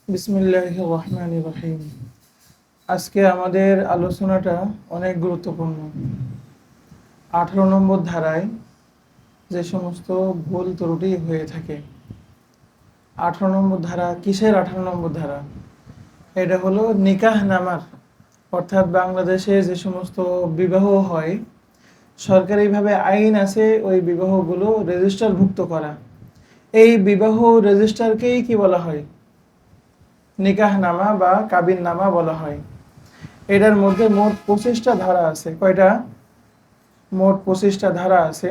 বিসমিল্লাহির রহমানির রহিম। আজকে আমাদের আলোচনাটা অনেক গুরুত্বপূর্ণ। 18 নম্বর ধারায় যে সমস্ত ভুল ত্রুটি হয়ে থাকে। 18 নম্বর ধারা কিসের 18 নম্বর ধারা? এটা হলো নিকাহ নামার, অর্থাৎ বাংলাদেশে যে সমস্ত বিবাহ হয়, সরকারিভাবে আইন আছে ওই বিবাহগুলো রেজিস্টারভুক্ত করা। এই বিবাহ রেজিস্টারকেই কি বলা হয়? নিকাহ নামা বা কাবিন নামা বলা হয়। এটার মধ্যে মোট 25টা ধারা আছে। কয়টা? মোট 25টা ধারা আছে।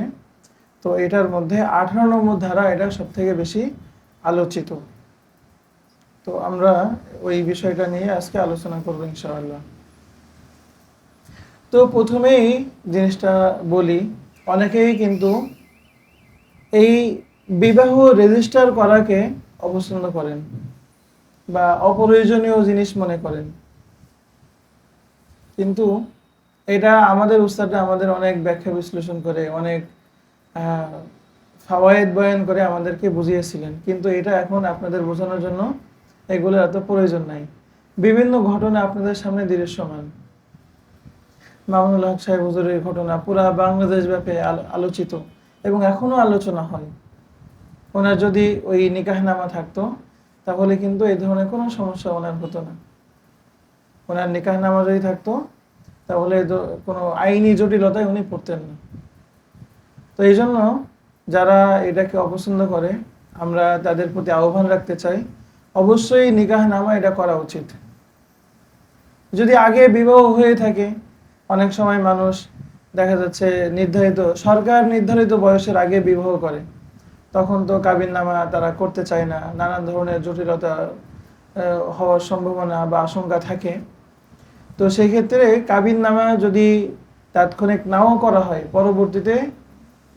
তো এটার মধ্যে 18 নম্বর ধারা এটা সব থেকে বেশি আলোচিত। তো আমরা ওই বিষয়টা নিয়ে আজকে আলোচনা করবো ইনশাআল্লাহ। তো প্রথমেই জিনিসটা বলি, অনেকেই কিন্তু এই বিবাহ রেজিস্টার করাকে অপছন্দ করেন বা অপ্রয়োজনীয় জিনিস মনে করেন। কিন্তু এটা আমাদের উস্তাদরা আমাদের অনেক ব্যাখ্যা বিশ্লেষণ করে, অনেক ফাওয়ায়েদ বয়ান করে আমাদেরকে বুঝিয়েছিলেন। কিন্তু এটা এখন আপনাদের বোঝানোর জন্য এগুলো এত প্রয়োজন নাই। বিভিন্ন ঘটনা আপনাদের সামনে দৃশ্যমান। মামুনুল হক সাহেব হুজুরের ঘটনা পুরা বাংলাদেশ ব্যাপী আলোচিত এবং এখনো আলোচনা হয়। ওনার যদি ওই নিকাহনামা থাকতো তাহলে কিন্তু এই ধরনের কোনো সমস্যা ওনার হতো না। ওনার নিকাহনামা যদি থাকতো তাহলে কোনো আইনি জটিলতায় উনি পড়তেন না। তো এই জন্য যারা এটাকে অপছন্দ করে, আমরা তাদের প্রতি আহ্বান রাখতে চাই, অবশ্যই নিকাহনামা এটা করা উচিত। যদি আগে বিবাহ হয়ে থাকে, অনেক সময় মানুষ দেখা যাচ্ছে সরকার নির্ধারিত বয়সের আগে বিবাহ করে, তখন তো কাবিননামা তারা করতে চায় না, নানান ধরনের জটিলতা হওয়ার সম্ভাবনা বা আশঙ্কা থাকে। তো সেই ক্ষেত্রে কাবিননামা যদি তাৎক্ষণিক নাও করা হয়, পরবর্তীতে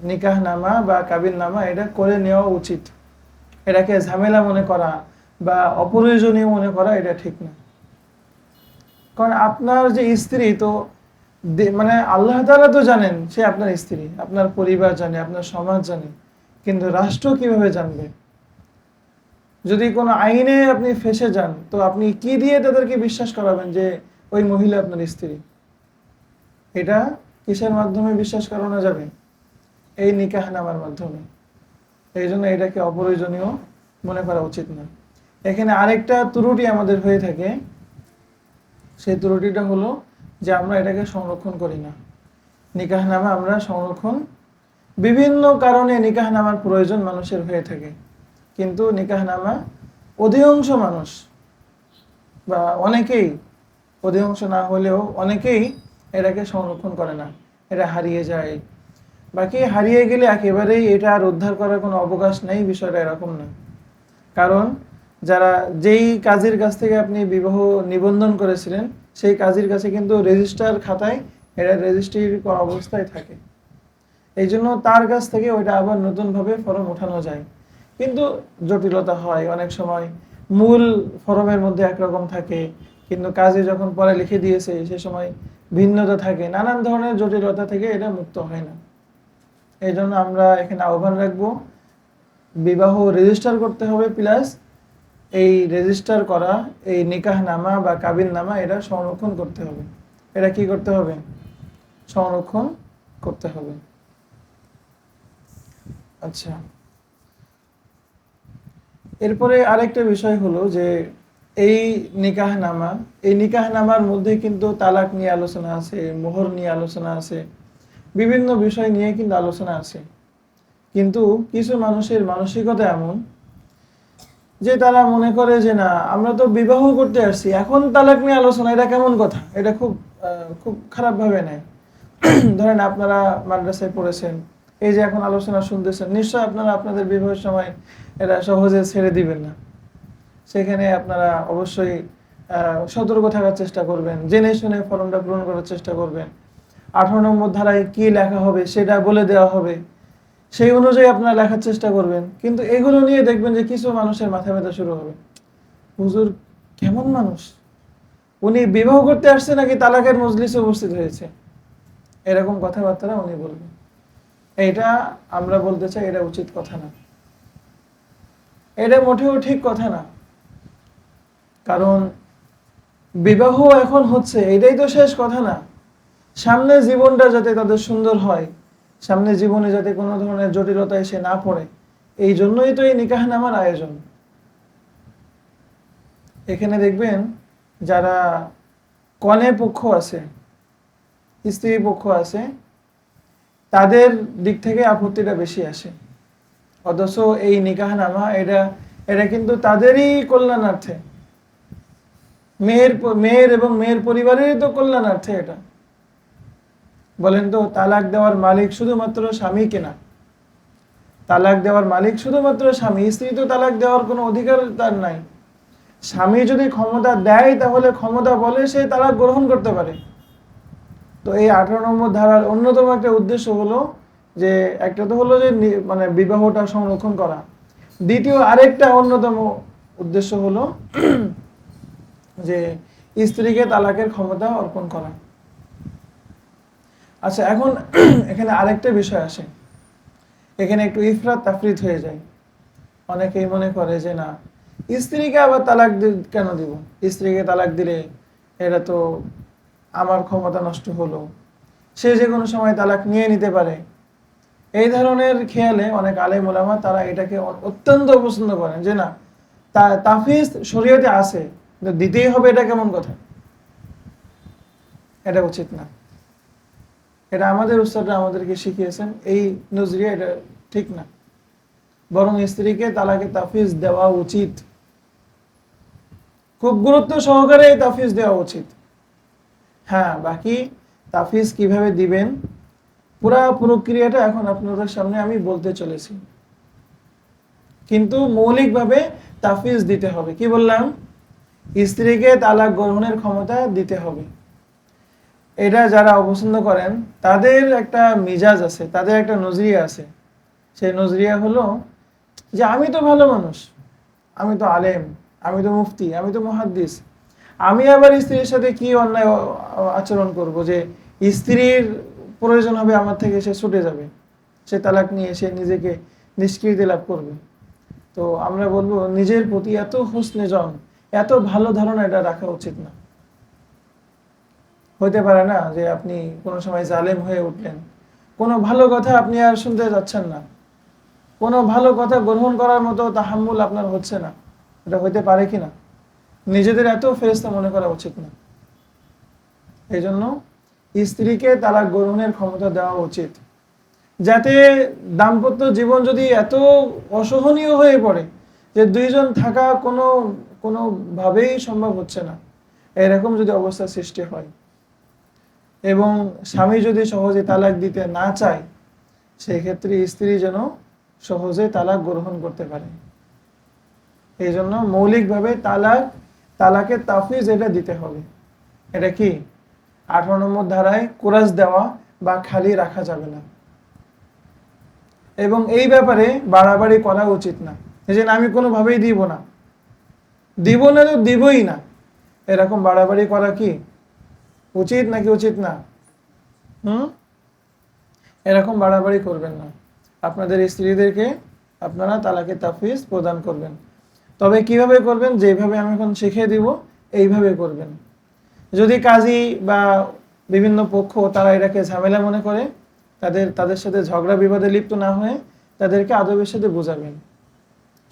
নিকাহনামা বা কাবিননামা এটা করে নেওয়া উচিত। এটাকে ঝামেলা মনে করা বা অপ্রয়োজনীয় মনে করা এটা ঠিক না। কারণ আপনার যে স্ত্রী, তো মানে আল্লাহ তাআলা তো জানেন সে আপনার স্ত্রী, আপনার পরিবার জানে, আপনার সমাজ জানে, কিন্তু রাষ্ট্র কিভাবে জানবে? যদি কোনো আইনে আপনি ফেঁসে যান, তো আপনি কি দিয়ে তাদেরকে বিশ্বাস করাবেন যে ওই মহিলা আপনার স্ত্রী? এটা কিসের মাধ্যমে বিশ্বাস করানো যাবে? এই নিকাহনামার মাধ্যমে। এই জন্য এটাকে অপ্রয়োজনীয় মনে করা উচিত না। এখানে আরেকটা ত্রুটি আমাদের হয়ে থাকে, সেই ত্রুটিটা হলো যে আমরা এটাকে সংরক্ষণ করি না। নিকাহনামা আমরা সংরক্ষণ, বিভিন্ন কারণে নিকাহনামার প্রয়োজন মানুষের হয়ে থাকে, কিন্তু নিকাহনামা অধিকাংশ মানুষ বা অনেকেই, অধিকাংশ না হলেও অনেকেই এটাকে সংরক্ষণ করে না। এটা হারিয়ে যায়, বাকি হারিয়ে গেলে একেবারেই এটা আর উদ্ধার করার কোনো অবকাশ নেই, বিষয়টা এরকম না। কারণ যেই কাজীর কাছ থেকে আপনি বিবাহ নিবন্ধন করেছিলেন, সেই কাজীর কাছে কিন্তু রেজিস্টার খাতায় এটা রেজিস্ট্রি করা অবস্থায় থাকে। এই জন্য তার কাছ থেকে ওইটা আবার নতুনভাবে ফর্ম ওঠানো যায়। কিন্তু জটিলতা হয় অনেক সময়, মূল ফর্মের মধ্যে একরকম থাকে, কিন্তু কাজী যখন পরে লিখে দিয়েছে সে সময় ভিন্নতা থাকে, নানান ধরনের জটিলতা থেকে এটা মুক্ত হয় না। এই জন্য আমরা এখানে আহ্বান রাখবো, বিবাহ রেজিস্টার করতে হবে, প্লাস এই রেজিস্টার করা এই নিকাহনামা বা কাবিননামা এটা সংরক্ষণ করতে হবে। এটা কি করতে হবে? সংরক্ষণ করতে হবে। আচ্ছা, এরপরে আরেকটা বিষয় হলো যে এই নিকাহনামার মধ্যে কিন্তু তালাক নিয়ে আলোচনা আছে, মোহর নিয়ে আলোচনা আছে, বিভিন্ন বিষয় নিয়ে কিন্তু আলোচনা আছে। কিন্তু কিছু মানুষের মানসিকতা এমন যে তারা মনে করে যে না, আমরা তো বিবাহ করতে আসছি, এখন তালাক নিয়ে আলোচনা, এটা কেমন কথা? এটা খুব খুব খারাপভাবে নেয়। ধরেন আপনারা মাদ্রাসায় পড়েছেন, এই যে এখন আলোচনা শুনতেছেন, নিশ্চয় আপনারা আপনাদের বিবাহের সময় এটা সহজে ছেড়ে দিবেন না। সেখানে আপনারা অবশ্যই সতর্ক থাকার চেষ্টা করবেন, জেনে শুনে ফর্মটা পূরণ করার চেষ্টা করবেন। 18 নম্বর ধারায় কি লেখা হবে সেটা বলে দেওয়া হবে, সেই অনুযায়ী আপনারা লেখার চেষ্টা করবেন। কিন্তু এগুলো নিয়ে দেখবেন যে কিছু মানুষের মাথা ব্যথা শুরু হবে, হুজুর কেমন মানুষ, উনি বিবাহ করতে আসছে নাকি তালাকের মজলিসে উপস্থিত হয়েছে, এরকম কথাবার্তা উনি বলবেন। এটা আমরা বলতে চাই এটা উচিত কথা না, এটা মোটেও ঠিক কথা না। কারণ বিবাহ এখন হচ্ছে, এটাই তো শেষ কথা না। সামনে জীবনটা যাতে তাদের সুন্দর হয়, সামনে জীবনে যাতে কোনো ধরনের জটিলতা এসে না পড়ে, এই জন্যই তো এই নিকাহনামার আয়োজন। এখানে দেখবেন যারা কনে পক্ষ আছে, স্ত্রী পক্ষ আছে, তাদের দিক থেকে আপত্তিটা বেশি আসে। অথচ এই নিকাহনামা এটা এটা কিন্তু তাদেরই কল্যাণার্থে, মেয়ের এবং মেয়ের পরিবারেরই তো কল্যাণার্থে এটা। বলেন তো, তালাক দেওয়ার মালিক শুধুমাত্র স্বামী কিনা? তালাক দেওয়ার মালিক শুধুমাত্র স্বামী, স্ত্রী তো তালাক দেওয়ার কোনো অধিকার তার নাই। স্বামী যদি ক্ষমতা দেয় তাহলে ক্ষমতা বলে সে তালাক গ্রহণ করতে পারে। তো এই 18 নম্বর ধারার অন্যতম একটা উদ্দেশ্য হলো যে, একটা তো হলো যে মানে বিবাহটা সংরক্ষণ করা, দ্বিতীয় আরেকটা অন্যতম উদ্দেশ্য হলো যে স্ত্রীকে তালাকের ক্ষমতা অর্পণ করা। আচ্ছা, এখন এখানে আরেকটা বিষয় আসে, এখানে একটু ইফরাত তাফরিত হয়ে যায়। অনেকেই মনে করে যে না, স্ত্রীকে আবার তালাক কেন দিব? স্ত্রীকে তালাক দিলে এটা তো আমার ক্ষমতা নষ্ট হলো, সে যে কোনো সময় তালাক নিয়ে নিতে পারে। এই ধরনের খেয়ালে অনেক আলেম ওলামা তারা এটাকে অত্যন্ত অপছন্দ করেন যে না, তাফিজ শরীয়তে আছে, কিন্তু দিতেই হবে, এটা কেমন কথা? এটা উচিত না। এটা আমাদের উস্তাদরা আমাদেরকে শিখিয়েছেন, এই নজরিয়া এটা ঠিক না। বরং স্ত্রীকে তালাকে তাফিজ দেওয়া উচিত, খুব গুরুত্ব সহকারে এই তাফিজ দেওয়া উচিত। হ্যাঁ, বাকি তাফিজ কিভাবে দিবেন পুরা প্রক্রিয়াটা এখন আপনাদের সামনে আমি বলতে চলেছি। কিন্তু মৌলিকভাবে তাফিজ দিতে হবে। কি বললাম? স্ত্রীকে তালাক গ্রহণের ক্ষমতা দিতে হবে। এটা যারা অপছন্দ করেন তাদের একটা মিজাজ আছে, তাদের একটা নজরিয়া আছে। সেই নজরিয়া হলো যে আমি তো ভালো মানুষ, আমি তো আলেম, আমি তো মুফতি, আমি তো মুহাদ্দিস, আমি আবার স্ত্রীর সাথে কি অন্যায় আচরণ করব যে স্ত্রীর প্রয়োজন হবে আমার থেকে, সে ছুটে যাবে, সে তালাক নিয়ে সে নিজেকে নিষ্কৃতি লাভ করবে। তো আমরা বলবো, নিজের প্রতি এত হুসনে জন, এত ভালো ধারণা এটা রাখা উচিত না। হইতে পারে না যে আপনি কোনো সময় জালেম হয়ে উঠলেন, কোনো ভালো কথা আপনি আর শুনতে যাচ্ছেন না, কোনো ভালো কথা গ্রহণ করার মতো তাহাম্মুল আপনার হচ্ছে না। এটা হইতে পারে কিনা? নিজেদের এত ফেরেশতা মনে করা উচিত না। এই জন্য স্ত্রীকে তালাক গ্রহণের ক্ষমতা দেওয়া উচিত, যাতে দাম্পত্য জীবন যদি এত অসহনীয় হয়ে পড়ে যে দুইজন থাকা কোনোভাবেই সম্ভব হচ্ছে না, এরকম যদি অবস্থা সৃষ্টি হয় এবং স্বামী যদি সহজে তালাক দিতে না চায়, সেই ক্ষেত্রে স্ত্রী যেন সহজে তালাক গ্রহণ করতে পারে। এই জন্য মৌলিকভাবে তালাকের তাফিজ এটা দিতে হবে। এটা কি 18 নম্বর ধারায় কোরাস দেওয়া বা খালি রাখা যাবে না। এবং এই ব্যাপারে বাড়াবাড়ি করা উচিত না, এই যে আমি কোনোভাবেই দিব না তো দিবই না, এরকম বাড়াবাড়ি করা কি উচিত নাকি উচিত না? এরকম বাড়াবাড়ি করবেন না। আপনাদের স্ত্রীদেরকে আপনারা তালাকের তাফিজ প্রদান করবেন, তবে কিভাবে করবেন? যেভাবে আমি এখন শিখিয়ে দিব এইভাবে করবেন। যদি কাজী বা বিভিন্ন পক্ষ তারা এটাকে ঝামেলা মনে করে, তাদের সাথে ঝগড়া বিবাদে লিপ্ত না হয়ে তাদেরকে আদবের সাথে বোঝাবেন।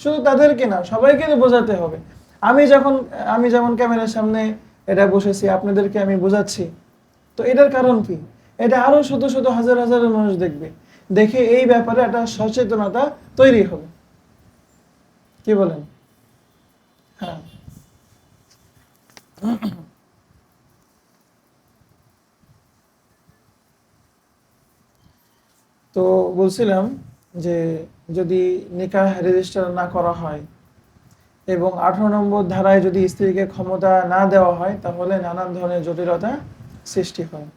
শুধু তাদেরকে না, সবাইকে বোঝাতে হবে। আমি যেমন ক্যামেরার সামনে এটা বসেছি, আপনাদেরকে আমি বোঝাচ্ছি, তো এটার কারণ কি? এটা আরো শত শত হাজার হাজার মানুষ দেখবে, দেখে এই ব্যাপারে একটা সচেতনতা তৈরি হবে। কি বলেন? হ্যাঁ। তো বলছিলাম যে যদি নিকাহ রেজিস্টার না করা হয় এবং 18 নম্বর ধারায় যদি স্ত্রীকে ক্ষমতা না দেওয়া হয়, তাহলে নানান ধরনের জটিলতা সৃষ্টি হয়।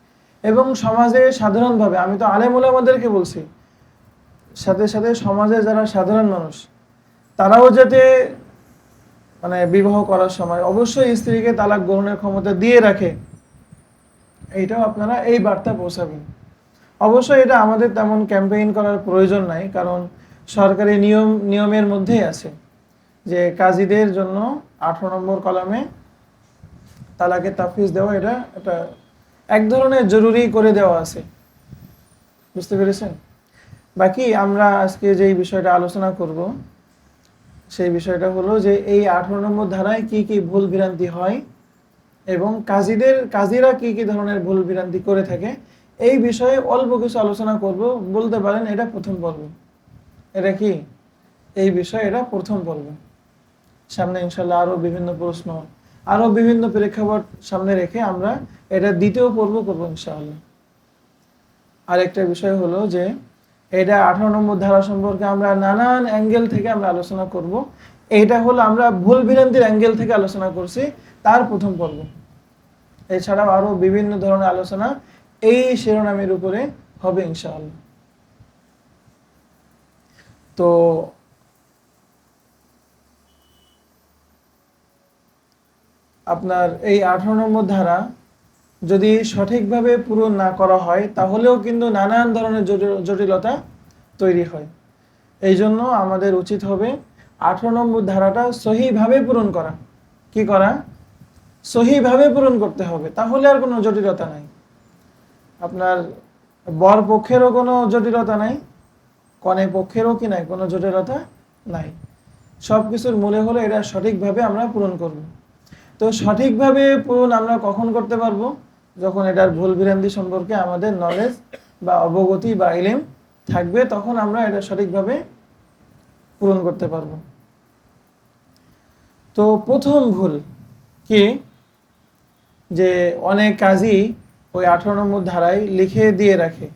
এবং সমাজে সাধারণভাবে, আমি তো আলেম ওলামাদেরকে বলছি, সাথে সাথে সমাজে যারা সাধারণ মানুষ তারাও যাতে মানে বিবাহ করার সময় অবশ্যই স্ত্রীকে তালাক গ্রহণের ক্ষমতা দিয়ে রাখে, এইটাও আপনারা এই বার্তা পৌঁছাবেন। অবশ্যই এটা আমাদের তেমন ক্যাম্পেইন করার প্রয়োজন নাই, কারণ সরকারি নিয়মের মধ্যেই আছে যে কাজীদের জন্য 18 নম্বর কলামে তালাকে তাফিজ দেওয়া এটা এটা এক ধরনের জরুরি করে দেওয়া আছে। বুঝতে পেরেছেন? বাকি আমরা আজকে যেই বিষয়টা আলোচনা করব সেই বিষয়টা হলো যে এই 18 নম্বর ধারায় কি কি ভুল ভ্রান্তি হয় এবং কাজীরা কি কি ধরনের ভুল ভ্রান্তি করে থাকে এই বিষয়ে অল্প কিছু আলোচনা করব। বলতে পারেন এটা প্রথম পর্ব। এটা কি এই বিষয়ে এটা প্রথম পর্ব। সামনে ইনশাল্লাহ আরো বিভিন্ন প্রশ্ন, আরো বিভিন্ন প্রেক্ষাপট সামনে রেখে আমরা এটা দ্বিতীয় পর্ব করবো ইনশাআল্লাহ। আরেকটা বিষয় হলো যে এটা 18 নম্বর ধারা সম্পর্কে আমরা নানান অ্যাঙ্গেল থেকে আমরা আলোচনা করব। এইটা হলো আমরা ভুল ভ্রান্তির অ্যাঙ্গেল থেকে আলোচনা করছি তার প্রথম পর্ব। এছাড়াও আরো বিভিন্ন ধরনের আলোচনা এই শিরোনামের উপরে হবে ইনশাআল্লাহ। তো আপনার এই 18 নম্বর ধারা যদি সঠিকভাবে পূরণ না করা হয় তাহলেও কিন্তু নানান ধরনের জটিলতা তৈরি হয়। এই জন্য আমাদের উচিত হবে 18 নম্বর ধারাটা সহিভাবে পূরণ করা। কি করা? সহিভাবে পূরণ করতে হবে, তাহলে আর কোনো জটিলতা নাই। আপনার বর পক্ষেরও কোনো জটিলতা নাই, কনে পক্ষেরও কি নাই, কোনো জটিলতা নাই। সব কিছুর মূলে হলো এটা সঠিকভাবে আমরা পূরণ করব। তো সঠিকভাবে পূরণ আমরা কখন করতে পারবো? যখন এটার ভুল ভ্রান্তি সম্পর্কে আমাদের নলেজ বা অবগতি বা ইলম থাকবে, তখন আমরা এটা সঠিকভাবে পূরণ করতে পারবো। তো প্রথম ভুল কি, যে অনেক কাজই ওই 18 নম্বর ধারায় লিখে দিয়ে রাখে।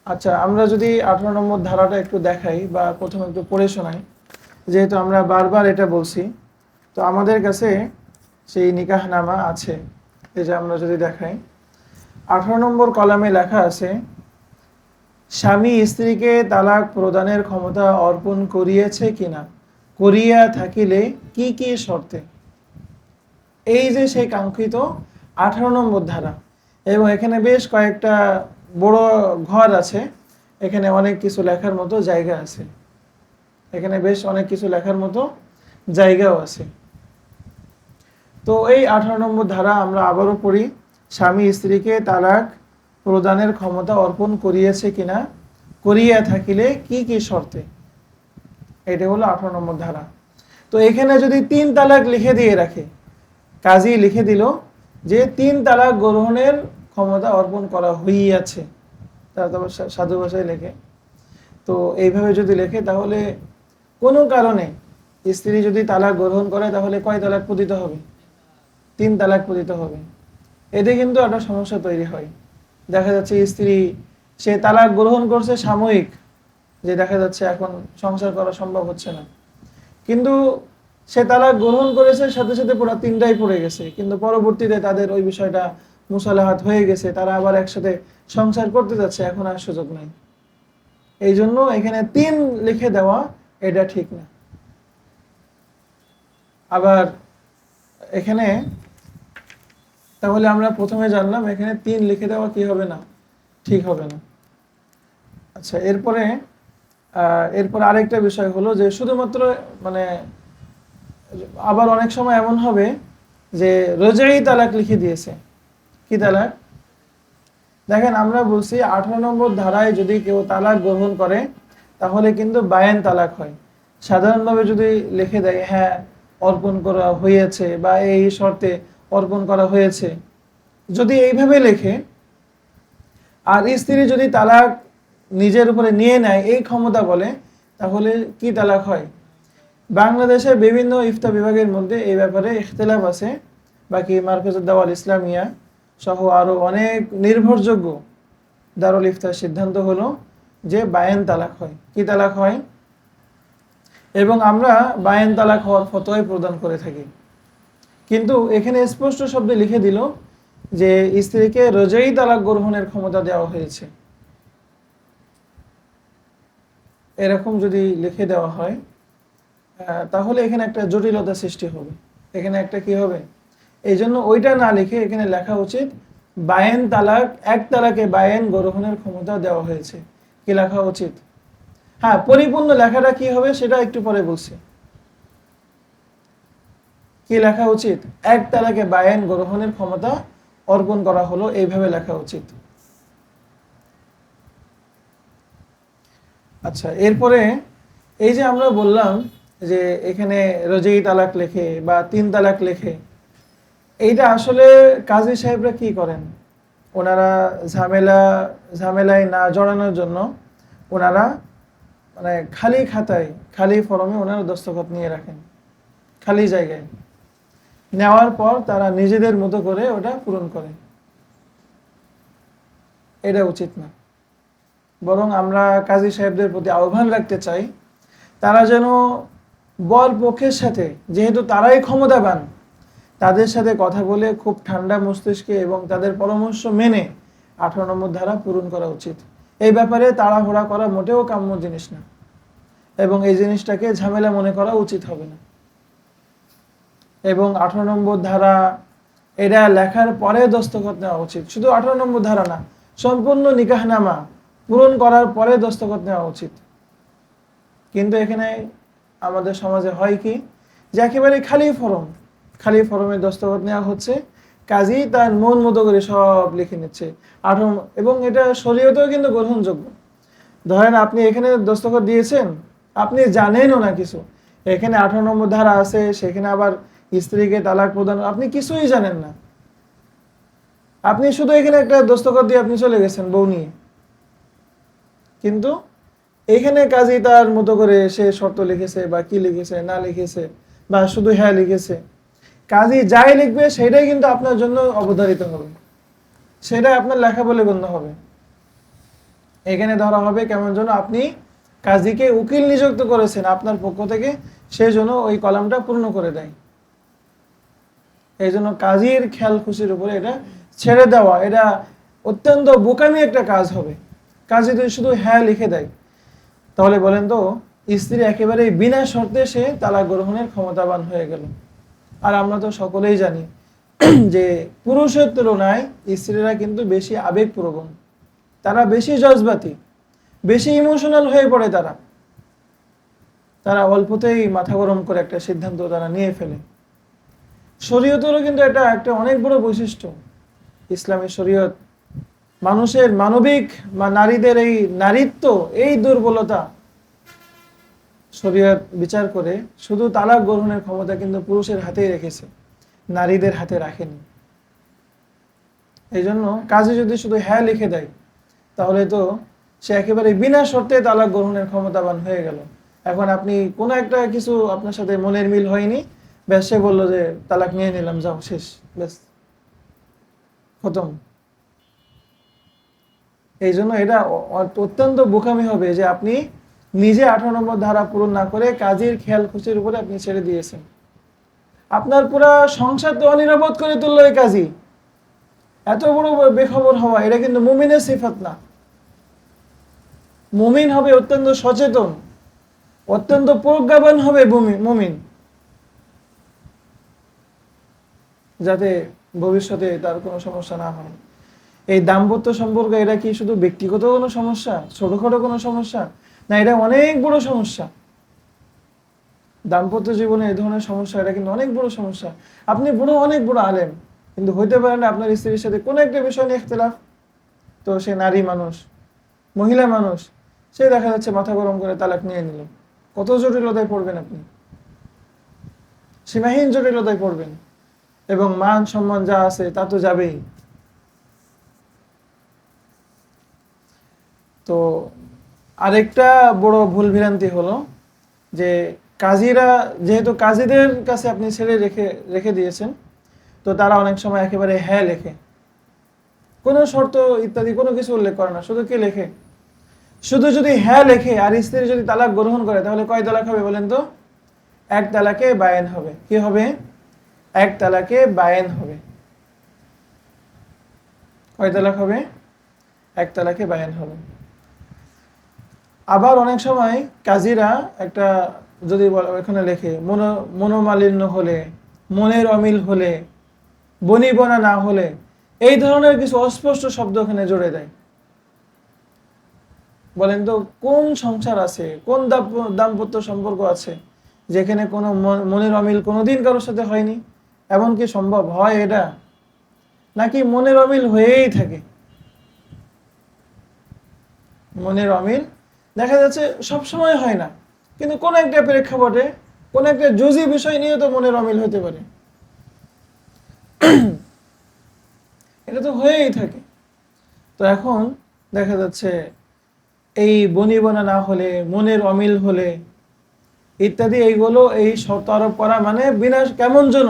আচ্ছা, আমরা যদি 18 নম্বর ধারাটা একটু দেখাই বা প্রথমে একটু পড়ে শোনাই, যেহেতু আমরা বারবার এটা বলছি। তো আমাদের কাছে সেই নিকাহনামা আছে, এই যে আমরা যদি দেখাই 18 নম্বর কলামে লেখা আছে, স্বামী স্ত্রীকে তালাক প্রদানের ক্ষমতা অর্পণ করিয়েছে কিনা, করিয়া থাকিলে কি কি শর্তে। এই যে সেই কাঙ্ক্ষিত 18 নম্বর ধারা, এবং এখানে বেশ কয়েকটা বড় ঘর আছে, এখানে অনেক কিছু লেখার মতো জায়গা আছে, এখানে বেশ অনেক কিছু লেখার মতো জায়গাও আছে। তো এই 18 নম্বর ধারা আমরা আবারও পড়ি, স্বামী স্ত্রীকে তালাক প্রদানের ক্ষমতা অর্পণ করিয়েছে কিনা, করিয়া থাকিলে কি কি শর্তে। এটা হলো 18 নম্বর ধারা। তো এখানে যদি 3 তালাক লিখে দিয়ে রাখে, কাজী লিখে দিল যে 3 তালাক গ্রহণের ক্ষমতা অর্পণ করা হইয়াছে, তারা তো সাধু ভাষায় লেখে। তো এইভাবে যদি লেখে তাহলে কোনো কারণে স্ত্রী যদি তালাক গ্রহণ করে তাহলে কয় তালাক পতিত হবে? 3 তালাক পতিত হবে। এতে কিন্তু একটা সমস্যা তৈরি হয়। দেখা যাচ্ছে স্ত্রী সে তালাক গ্রহণ করছে সাময়িক, যে দেখা যাচ্ছে এখন সংসার করা সম্ভব হচ্ছে না, কিন্তু সে তালাক গ্রহণ করেছে সাথে সাথে পুরো 3টাই পড়ে গেছে, কিন্তু পরবর্তীতে তাদের ওই বিষয়টা মুসালাহাত হয়ে গেছে, তারা আবার একসাথে সংসার করতে যাচ্ছে, এখন আর সুযোগ নাই। এই জন্য এখানে 3 লিখে দেওয়া এটা ঠিক না। আবার এখানে তাহলে আমরা প্রথমে জানলাম এখানে 3 লিখে দেওয়া কি হবে না, ঠিক হবে না। আচ্ছা, এরপরে আরেকটা বিষয় হলো যে শুধুমাত্র মানে আবার অনেক সময় এমন হবে যে রোজাই তালাক লিখে দিয়েছে। কি তালাক? দেখেন, আমরা বলছি 18 নম্বর ধারায় যদি কেউ তালাক গ্রহণ করে তাহলে কিন্তু বায়ান তালাক হয়। সাধারণভাবে যদি লিখে দেয় হ্যাঁ অর্পণ করা হয়েছে বা এই শর্তে অর্পণ করা হয়েছে, যদি এইভাবে লেখে, আর স্ত্রী যদি তালাক নিজের উপরে নিয়ে নেয় এই ক্ষমতা বলে, তাহলে কি তালাক হয়? বাংলাদেশের বিভিন্ন ইফতা বিভাগের মধ্যে এই ব্যাপারে ইখতিলাফ আছে। বাকি মার্কাজুদ দাওয়াল ইসলামিয়া সহ আরো অনেক নির্ভরযোগ্য দারুল ইফতার সিদ্ধান্ত হলো যে বায়ান তালাক হয়। কি তালাক হয়? এবং আমরা বায়ান তালাক হওয়ার ফতোয়া প্রদান করে থাকি। কিন্তু এখানে স্পষ্ট শব্দে লিখে দিল যে স্ত্রীকে রোজাই তালাক গ্রহণের ক্ষমতা দেওয়া হয়েছে। এরকম যদি লিখে দেওয়া হয় তাহলে এখানে একটা জটিলতা সৃষ্টি হবে। এখানে একটা কি হবে, এই জন্য ওইটা না লিখে এখানে লেখা উচিত বায়ান তালাক, এক তালাকে বায়ান গ্রহণের ক্ষমতা দেওয়া হয়েছে। কি লেখা উচিত? হ্যাঁ, পরিপূর্ণ লেখাটা কি হবে সেটা একটু পরে বলছি। কি লেখা উচিত? এক তালাকে বায়ান গ্রহণের ক্ষমতা অর্পণ করা হলো, এইভাবে লেখা উচিত। আচ্ছা, এরপরে এই যে আমরা বললাম যে এখানে রজেই তালাক লেখে বা 3 তালাক লেখে, এইটা আসলে কাজী সাহেবরা কি করেন? ওনারা ঝামেলায় না জড়ানোর জন্য ওনারা মানে খালি খাতায়, খালি ফরমে ওনারা দস্তখত নিয়ে রাখেন, খালি জায়গায় নেওয়ার পর তারা নিজেদের মতো করে ওটা পূরণ করে। এটা উচিত না। বরং আমরা কাজী সাহেবদের প্রতি আহ্বান রাখতে চাই, তারা যেন বর পক্ষের সাথে, যেহেতু তারাই ক্ষমতাবান, তাদের সাথে কথা বলে খুব ঠান্ডা মস্তিষ্কে এবং তাদের পরামর্শ মেনে 18 নম্বর ধারা পূরণ করা উচিত। এই ব্যাপারে তাড়াহুড়া করা মোটেও কাম্য জিনিস না, এবং এই জিনিসটাকে ঝামেলা মনে করা উচিত হবে না। এবং 18 নম্বর ধারা এটা লেখার পরে দস্তখত নেওয়া উচিত। শুধু 18 নম্বর ধারা না, সম্পূর্ণ নিকাহনামা পূরণ করার পরে দস্তখত নেওয়া উচিত। কিন্তু এখানে আমাদের সমাজে হয় কি, যে একেবারে খালি ফরমে দস্তখত নেওয়া হচ্ছে, কাজী তার মন মতো করে সব লিখে নিচ্ছে। এবং এটা শরীয়তেও কিন্তু গ্রহণযোগ্য। ধরেন আপনি এখানে দস্তখত দিয়েছেন, আপনি জানেনও না কিছু, এখানে 18 নম্বর ধারা আছে, সেখানে আবার স্ত্রীকে তালাক প্রদান, আপনি কিছুই জানেন না, আপনি শুধু এখানে একটা দস্তখত দিয়ে আপনি চলে গেছেন বউ নিয়ে। কিন্তু এখানে কাজী তার মতো করে সে শর্ত লিখেছে বা কি লিখেছে না লিখেছে, বা শুধু হ্যাঁ লিখেছে, কাজী যাই লিখবে সেটাই কিন্তু আপনার জন্য অবধারিত হবে, সেটাই আপনার লেখা বলে গণ্য হবে। এখানে ধরা হবে কেমন যেন আপনি কাজীকে উকিল নিযুক্ত করেছেন আপনার পক্ষ থেকে, সেই জন্য ওই কলামটা পূর্ণ করে দেয়। এই জন্য কাজীর খেয়াল খুশির উপরে এটা ছেড়ে দেওয়া, এটা অত্যন্ত বোকামি একটা কাজ হবে। কাজী যদি শুধু হ্যাঁ লিখে দেয়, তাহলে বলেন তো স্ত্রী একেবারে বিনা শর্তে সে তালাক গ্রহণের ক্ষমতাবান হয়ে গেল। আর আমরা তো সকলেই জানি যে পুরুষের তুলনায় স্ত্রীরা কিন্তু বেশি আবেগপ্রবণ, তারা বেশি জজবাতি, বেশি ইমোশনাল হয়ে পড়ে। তারা অল্পতেই মাথা গরম করে একটা সিদ্ধান্ত তারা নিয়ে ফেলে। শরীয়তেরও কিন্তু এটা একটা অনেক বড় বৈশিষ্ট্য। ইসলামী শরীয়ত মানুষের মানবিক বা নারীদের এই নারীত্ব, এই দুর্বলতা শরীয়ত বিচার করে শুধু তালাক গ্রহণের ক্ষমতা কিন্তু পুরুষের হাতেই রেখেছে, নারীদের হাতে রাখেনি। এই জন্য কাজী যদি শুধু হ্যাঁ লিখে দেয়, তাহলে তো সে একেবারে বিনা শর্তে তালাক গ্রহণের ক্ষমতাবান হয়ে গেল। এখন আপনি কোনো একটা কিছু আপনার সাথে মনের মিল হয়নি, ব্যাস সে বললো যে তালাক নিয়ে নিলাম, যাও শেষ, ব্যাস খতম। এই জন্য এটা অত্যন্ত বোকামি হবে যে আপনি নিজে 18 নম্বর ধারা পূরণ না করে কাজীর খেয়াল খুশির উপরে আপনি ছেড়ে দিয়েছেন। আপনার পুরা সংসার তো অনিরাপদ করে তুললো এই কাজী। এত বড় বেখবর হওয়া, এটা কিন্তু মুমিনের সিফাত না। মুমিন হবে অত্যন্ত সচেতন, অত্যন্ত প্রজ্ঞাবান হবে মুমিন, যাতে ভবিষ্যতে তার কোনো সমস্যা না হয়। এই দাম্পত্য সম্পর্ক, এটা কি শুধু ব্যক্তিগত কোনো সমস্যা, ছোটখাটো কোনো সমস্যা না, এটা অনেক বড় সমস্যা। দাম্পত্য জীবনে এই ধরনের সমস্যা, এটা কিন্তু অনেক বড় সমস্যা। আপনি অনেক বড় আলেম, কিন্তু হইতে পারে না আপনার স্ত্রীর সাথে কোনো একটা বিষয় নিয়ে ইখতিলাফ, তো সে নারী মানুষ, মহিলা মানুষ, সে দেখা যাচ্ছে মাথা গরম করে তালাক নিয়ে নিল। কত জটিলতায় পড়বেন আপনি, সীমাহীন জটিলতায় পড়বেন, এবং মান সম্মান যা আছে তা তো যাবেই। তো আরেকটা বড় ভুল ভ্রান্তি হলো যে কাজীরা, যেহেতু কাজীদের কাছে আপনি ছেড়ে রেখে দিয়েছেন, তো তারা অনেক সময় একেবারে হ্যাঁ লেখে, কোনো শর্ত ইত্যাদি কোনো কিছু উল্লেখ করে না, শুধু কি লেখে, শুধু যদি হ্যাঁ লেখে আর স্ত্রী যদি তালাক গ্রহণ করে, তাহলে কয় তালাক হবে বলেন তো? এক তালাকে বায়েন হবে। কি হবে? এক তালাকে বায়েন হবে। কয় তালাক হবে? এক তালাকে বায়েন হবে। আবার অনেক সময় কাজীরা একটা যদি এখানে লেখে মনোমালিন্য হলে, মনের অমিল হলে, বনিবনা না হলে, এই ধরনের কিছু অস্পষ্ট শব্দ ওখানে জুড়ে দেয়। বলেন তো কোন সংসার আছে, কোন দাম্পত্য সম্পর্ক আছে যেখানে কোনো মনের অমিল কোনোদিন কারোর সাথে হয়নি? এমন কি সম্ভব হয় এটা? নাকি মনের অমিল হয়েই থাকে? মনের অমিল দেখা যাচ্ছে সবসময় হয় না, কিন্তু কোন একটা প্রেক্ষাপটে কোন একটা জুজি বিষয় নিয়ে তো মনের অমিল হতে পারে। এটা তো হয়েই থাকে। তো এখন দেখা যাচ্ছে এই বনিবনা না হলে, মনের অমিল হলে ইত্যাদি, এইগুলো এই শর্ত আরোপ করা মানে বিনা কেমন যেন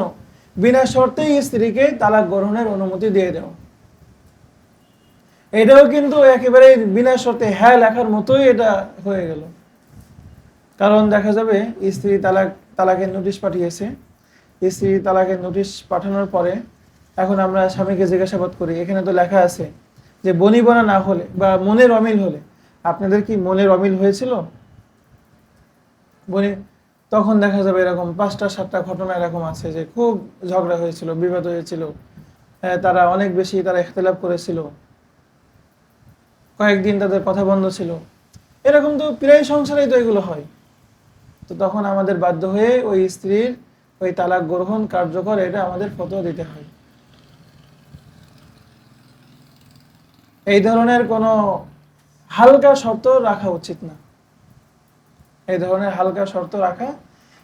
বিনা শর্তেই স্ত্রীকে তালাক গ্রহণের অনুমতি দিয়ে দেওয়া। এটাও কিন্তু একেবারে বিনা শর্তে হ্যাঁ লেখার মতোই এটা হয়ে গেল। কারণ দেখা যাবে স্ত্রী তালাকের নোটিশ পাঠিয়েছে, স্ত্রী তালাকের নোটিশ পাঠানোর পরে এখন আমরা স্বামীকে জিজ্ঞাসাবাদ করি, এখানে তো লেখা আছে যে বনিবনা না হলে বা মনের অমিল হলে। আপনাদের কি মনের অমিল হয়েছিল? তখন দেখা যাবে এরকম 5টা 7টা ঘটনা এরকম আছে যে খুব ঝগড়া হয়েছিল, বিবাদ হয়েছিল, তারা অনেক বেশি ইখতিলাফ করেছিল, কয়েকদিন তাদের কথা বন্ধ ছিল। এরকম তো প্রায় সংসারেই তো এগুলো হয়। তো তখন আমাদের বাধ্য হয়ে ওই স্ত্রীর ওই তালাক গ্রহণ কার্যকর, এটা আমাদের ফতোয়া দিতে হয়। এই ধরনের কোনো হালকা শর্ত রাখা উচিত না। এই ধরনের হালকা শর্ত রাখা,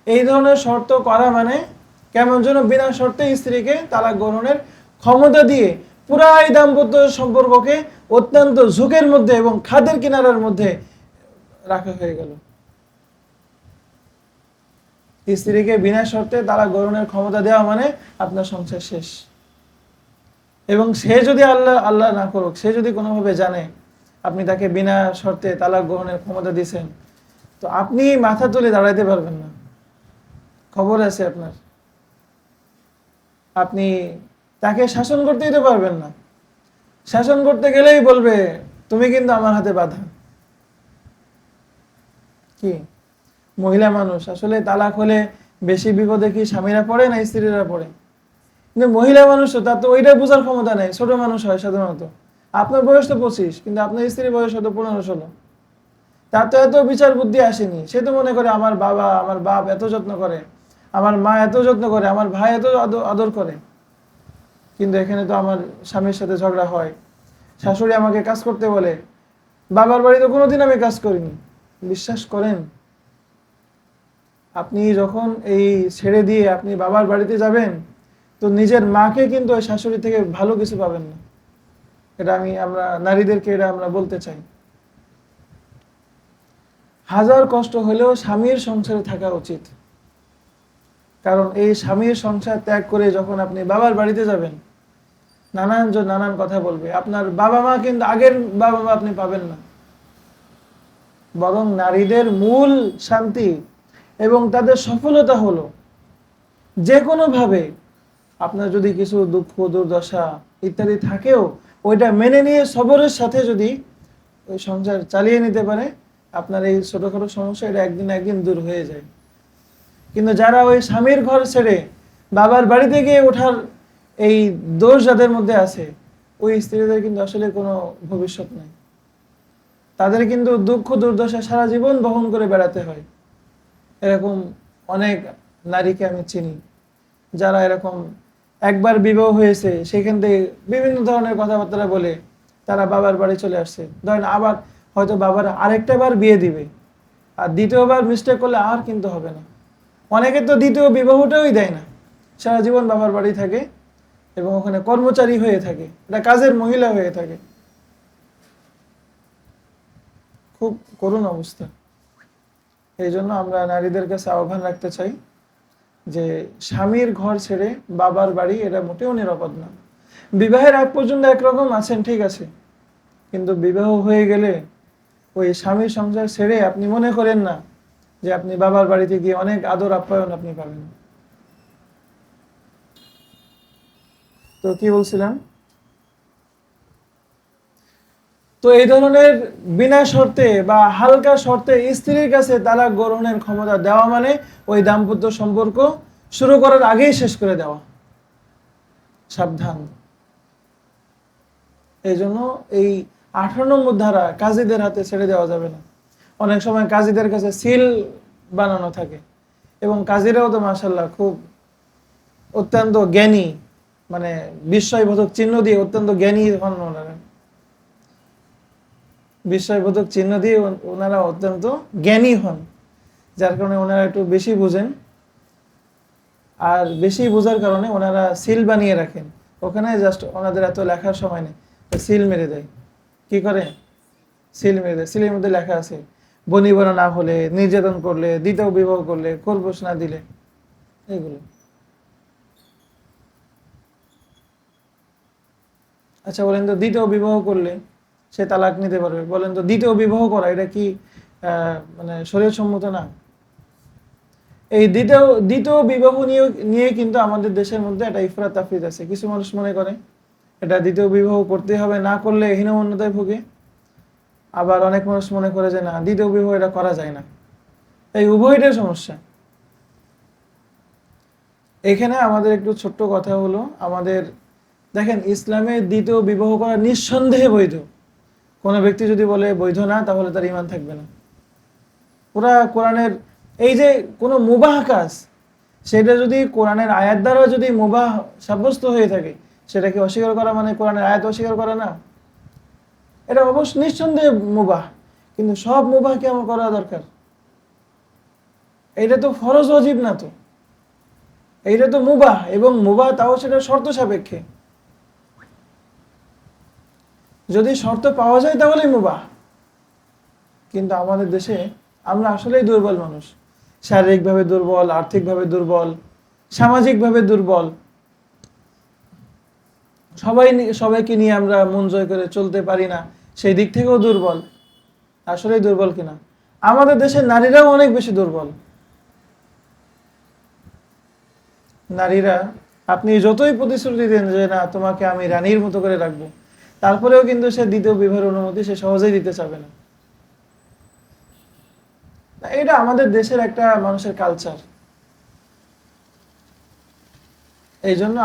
এই ধরনের শর্ত করা মানে কেমন যেন বিনা শর্তে স্ত্রীকে তালাক গ্রহণের ক্ষমতা দিয়ে পুরা এই দাম্পত্য সম্পর্ককে অত্যন্ত ঝুঁকের মধ্যে এবং খাদের কিনারার মধ্যে রাখা হয়ে গেল। স্ত্রীকে বিনা শর্তে তালাক গ্রহণের ক্ষমতা দেওয়া মানে আপনার সংসার শেষ। এবং সে যদি আল্লাহ না করুক, সে যদি কোনোভাবে জানে আপনি তাকে বিনা শর্তে তালাক গ্রহণের ক্ষমতা দিয়েছেন, তো আপনি মাথা তুলে দাঁড়াইতে পারবেন না। খবর আছে আপনার, আপনি তাকে শাসন করতেই তো পারবেন না। শাসন করতে গেলেই বলবে তুমি কিন্তু আমার হাতে বাঁধা। কি মহিলা মানুষ আসলে তালাক হলে বেশি বিপদে কি স্বামীরা পড়ে না স্ত্রীরা পড়ে? কিন্তু মহিলা মানুষ তো, তার তো ওইটা বোঝার ক্ষমতা নেই। ছোট মানুষ হয় সাধারণত। আপনার বয়স তো 25, কিন্তু আপনার স্ত্রীর বয়স হয়তো 15-16। তার তো এত বিচার বুদ্ধি আসেনি। সে তো মনে করে আমার বাবা, আমার বাপ এত যত্ন করে, আমার মা এত যত্ন করে, আমার ভাই এত আদর করে। কিন্তু এখানে তো আমার স্বামীর সাথে ঝগড়া হয়, শাশুড়ি আমাকে কাজ করতে বলে, বাবার বাড়িতে কোনোদিন আমি কাজ করিনি। বিশ্বাস করেন, আপনি যখন এই ছেড়ে দিয়ে আপনি বাবার বাড়িতে যাবেন, তো নিজের মাকে কিন্তু ওই শাশুড়ি থেকে ভালো কিছু পাবেন না। এটা আমরা নারীদেরকে এটা আমরা বলতে চাই। হাজার কষ্ট হলেও স্বামীর সংসারে থাকা উচিত। কারণ এই স্বামীর সংসার ত্যাগ করে যখন আপনি বাবার বাড়িতে যাবেন, নানান কথা বলবে। আপনার বাবা মা কিন্তু আগের বাবা মা আপনি পাবেন না। বরং নারীদের মূল শান্তি এবং তাদের সফলতা হলো যে কোনোভাবে আপনার যদি কিছু দুঃখ দুর্দশা ইত্যাদি থাকেও, ওইটা মেনে নিয়ে সবরের সাথে যদি ওই সংসার চালিয়ে নিতে পারে, আপনার এই ছোটখাটো সমস্যা এটা একদিন একদিন দূর হয়ে যায়। কিন্তু যারা ওই স্বামীর ঘর ছেড়ে বাবার বাড়িতে গিয়ে ওঠার এই দোষ যাদের মধ্যে আছে, ওই স্ত্রীদের কিন্তু আসলে কোনো ভবিষ্যৎ নেই। তাদের কিন্তু দুঃখ দুর্দশা সারা জীবন বহন করে বেড়াতে হয়। এরকম অনেক নারীকে আমি চিনি যারা এরকম একবার বিবাহ হয়েছে, সেখান থেকে বিভিন্ন ধরনের কথাবার্তা বলে তারা বাবার বাড়ি চলে আসছে। ধরেন আবার হয়তো বাবার আরেকটা বার বিয়ে দিবে, আর দ্বিতীয়বার মিস্টেক করলে আর কিন্তু হবে না। অনেকে তো দ্বিতীয় বিবাহটাই দেয় না, সারা জীবন বাবার বাড়ি থাকে এবং ওখানে কর্মচারী হয়ে থাকে, এটা কাজের মহিলা হয়ে থাকে। খুব করুণ অবস্থা। এই জন্য আমরা নারীদের কাছে আহ্বান রাখতে চাই যে স্বামীর ঘর ছেড়ে বাবার বাড়ি এটা মোটেও নিরাপদ না। বিবাহের আগ পর্যন্ত একরকম আছেন, ঠিক আছে, কিন্তু বিবাহ হয়ে গেলে ওই স্বামীর সংসার ছেড়ে আপনি মনে করেন না যে আপনি বাবার বাড়িতে গিয়ে অনেক আদর আপ্যায়ন আপনি পাবেন। তো কি বলছিলাম? তো এই ধরনের বিনা শর্তে বা হালকা শর্তে স্ত্রীর কাছে তালাক গ্রহণের ক্ষমতা দেওয়া মানে ওই দাম্পত্য সম্পর্ক শুরু করার আগেই শেষ করে দেওয়া। সাবধান। এই জন্য এই 18 নম্বর ধারা কাজীদের হাতে ছেড়ে দেওয়া যাবে না। অনেক সময় কাজীদের কাছে সিল বানানো থাকে, এবং কাজীরাও তো মাশাআল্লাহ খুব অত্যন্ত জ্ঞানী, মানে বিস্ময়বোধক চিহ্ন দিয়ে অত্যন্ত জ্ঞানী হন ওনারা, বিস্ময়বোধক চিহ্ন দিয়ে ওনারা অত্যন্ত জ্ঞানী হন, যার কারণে ওনারা একটু বেশি বুঝেন। আর বেশি বোঝার কারণে ওনারা সিল বানিয়ে রাখেন ওখানে, জাস্ট ওনাদের এত লেখার সময় নেই, সিল মেরে দেয়। কি করে? সিল মেরে দেয়। সিলের মধ্যে লেখা আছে বনিবনা না হলে, নির্যাতন করলে, দ্বিতীয় বিবাহ করলে, খরগোশ না দিলে, এগুলো। আচ্ছা বলেন তো, দ্বিতীয় বিবাহ করলে সে তালাক নিতে পারবে? বলেন তো, দ্বিতীয় বিবাহ করা এটা কি মানে শরীয়তসম্মত না? এই দ্বিতীয় দ্বিতীয় বিবাহ নিয়ে নিয়ে কিন্তু আমাদের দেশের মধ্যে একটা ইফরাত তাফরিত আছে। কিছু মানুষ মনে করে এটা দ্বিতীয় বিবাহ করতে হবে, না করলে হীনমন্যতায় ভোগে। আবার অনেক মানুষ মনে করে যে না, দ্বিতীয় বিবাহ এটা করা যায় না। এই উভয়টার সমস্যা। এখানে আমাদের একটু ছোট্ট কথা হলো, আমাদের দেখেন ইসলামে দ্বিতীয় বিবাহ করা নিঃসন্দেহে বৈধ। কোনো ব্যক্তি যদি বলে বৈধ না, তাহলে তার ঈমান থাকবে না। পুরা কোরআনের এই যে কোনো মুবাহ কাজ, সেটা যদি কোরআনের আয়াত দ্বারা যদি মুবাহ সাব্যস্ত হয়ে থাকে, সেটাকে অস্বীকার করা মানে কোরআনের আয়াত অস্বীকার করা না? এটা অবশ্য নিঃসন্দেহে মুবাহ, কিন্তু সব মুবাহ কি আমার করা দরকার? এটা তো ফরজ ওয়াজিব না, তো এইটা তো মুবাহ, এবং মুবাহ তাও সেটা শর্ত সাপেক্ষে। যদি শর্ত পাওয়া যায় তাহলেই মুবাহ। কিন্তু আমাদের দেশে আমরা আসলেই দুর্বল মানুষ, শারীরিকভাবে দুর্বল, আর্থিকভাবে দুর্বল, সামাজিকভাবে দুর্বল। সবাইকে নিয়ে আমরা মন জয় করে চলতে পারি না, সেই দিক থেকেও দুর্বল। আসলেই দুর্বল কিনা? আমাদের দেশের নারীরাও অনেক বেশি দুর্বল। নারীরা, আপনি যতই প্রতিশ্রুতি দেন যে না তোমাকে আমি রানীর মতো করে রাখবো, তারপরেও কিন্তু সে দ্বিতীয় বিবাহের অনুমতি সে সহজেই দিতে চাবে না। এটা আমাদের দেশের একটা মানুষের কালচার। এই জন্য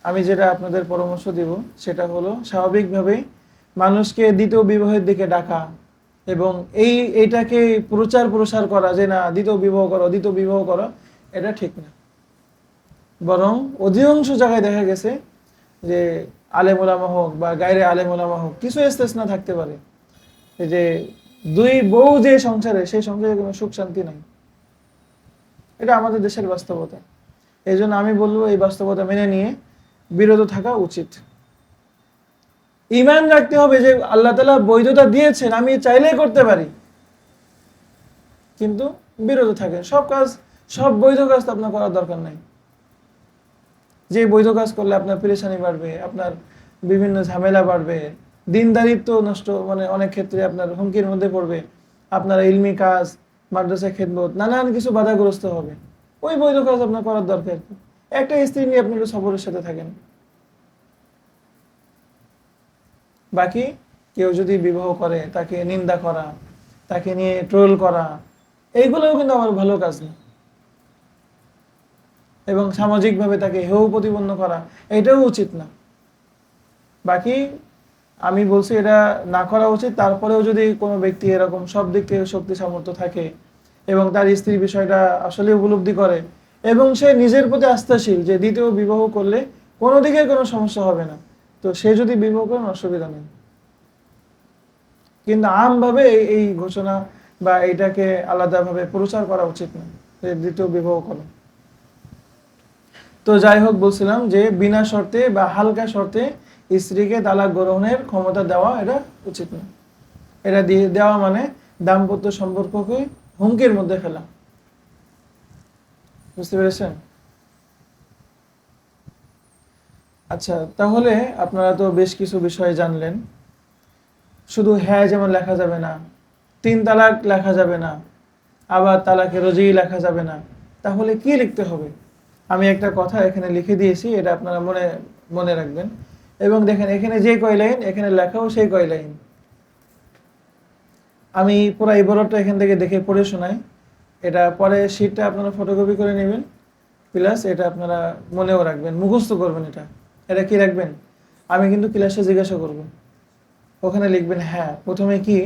আমি যেটা আপনাদের পরামর্শ দিব সেটা হলো, স্বাভাবিকভাবেই মানুষকে দ্বিতীয় বিবাহের দিকে ডাকা, এবং এইটাকে প্রসার করা যে না দ্বিতীয় বিবাহ করো, দ্বিতীয় বিবাহ করো, এটা ঠিক না। বরং অধিকাংশ জায়গায় দেখা গেছে যে আলেম ওলামা হোক বা গায়রে আলেম ওলামা হোক, কিছু ইস্তেসনা থাকতে পারে, এই যে দুই বউ যে সংসারে, সেই সংসারে কোনো সুখ শান্তি নাই। এটা আমাদের দেশের বাস্তবতা। এই জন্য আমি বলবো এই বাস্তবতা মেনে নিয়ে বিরত থাকা উচিত। ঈমান রাখতে হবে যে আল্লাহ তাআলা বৈধতা দিয়েছেন, আমি চাইলেই করতে পারি, কিন্তু বিরত থাকেন। সব বৈধ কাজ তো আপনার করার দরকার নাই। যে বৈধ কাজ করলে আপনার পেরেশানি বাড়বে, আপনার বিভিন্ন ঝামেলা বাড়বে, দিনদারিত্ব নষ্ট, মানে অনেক ক্ষেত্রে আপনার হুমকির মধ্যে পড়বে, আপনার ইলমি কাজ, মাদ্রাসা খেদমত, নানান কিছু বাধাগ্রস্ত হবে, ওই বৈধ কাজ আপনার করার দরকার কি? একটা স্ত্রী নিয়ে আপনি একটু সবরের সাথে থাকেন। বাকি কেউ যদি বিবাহ করে, তাকে নিন্দা করা, তাকে নিয়ে ট্রোল করা, এইগুলোও কিন্তু আমার ভালো কাজ না। এবং সামাজিকভাবে তাকে হেয় প্রতিপন্ন করা, এটাও উচিত না। বাকি আমি বলছি এটা না করা উচিত। তারপরেও যদি কোনো ব্যক্তি এরকম সব দিক থেকে শক্তি সামর্থ্য থাকে, এবং তার স্ত্রীর বিষয়টা আসলে উপলব্ধি করে, এবং সে নিজের প্রতি আস্থাশীল যে দ্বিতীয় বিবাহ করলে কোনো দিকে কোনো সমস্যা হবে না, তো সে যদি বিবাহ করেন অসুবিধা নেই। কিন্তু আমভাবে এই ঘোষণা বা এইটাকে আলাদাভাবে প্রচার করা উচিত না যে দ্বিতীয় বিবাহ করো। তো যাই হোক, বলছিলাম যে বিনা শর্তে বা হালকা শর্তে স্ত্রীকে তালাক গ্রহণের ক্ষমতা দেওয়া এটা উচিত না। এটা দিয়ে দেওয়া মানে দাম্পত্য সম্পর্ককে হুমকির মধ্যে ফেলা। বুঝতে পেরেছেন? আচ্ছা, তাহলে আপনারা তো বেশ কিছু বিষয় জানলেন। শুধু হ্যাঁ যেমন লেখা যাবে না, 3 তালাক লেখা যাবে না, আবার তালাকে রজি লেখা যাবে না, তাহলে কি লিখতে হবে? আমি একটা কথা এখানে লিখে দিয়েছি, এটা আপনারা মনে মনে রাখবেন। এবং দেখেন এখানে যে কয় লাইন এখানে লেখাও সেই কয় লাইন। আমি পুরো ইবারতটা এখান থেকে দেখে পড়ে শোনাই। এটা পরে শীটটা আপনারা ফটোকপি করে নেবেন, প্লাস এটা আপনারা মনেও রাখবেন, মুখস্থ করবেন। এটা কি রাখবেন? আমি কিন্তু ক্লাসে জিজ্ঞাসা করব, ওখানে লিখবেন হ্যাঁ। প্রথমে কি,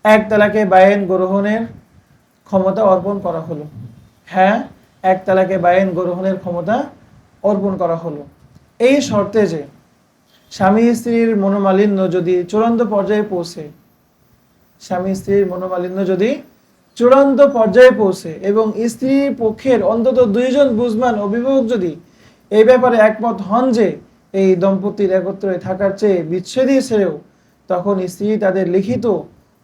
1 তালাকে বায়েন গ্রহণের ক্ষমতা অর্পণ করা হলো। হ্যাঁ, এক তালাকে বাইন গ্রহণের ক্ষমতা অর্পণ করা হলো, এই শর্তে যে স্বামী স্ত্রীর মনোমালিন্য যদি চূড়ান্ত পর্যায়ে পৌঁছে, স্বামী স্ত্রীর মনোমালিন্য যদি চূড়ান্ত পর্যায়ে পৌঁছে এবং স্ত্রী পক্ষের অন্তত 2 জন বুঝমান অভিভাবক যদি এই ব্যাপারে একমত হন যে এই দম্পতির একত্রে থাকার চেয়ে বিচ্ছেদই ছেড়েও, তখন স্ত্রী তাদের লিখিত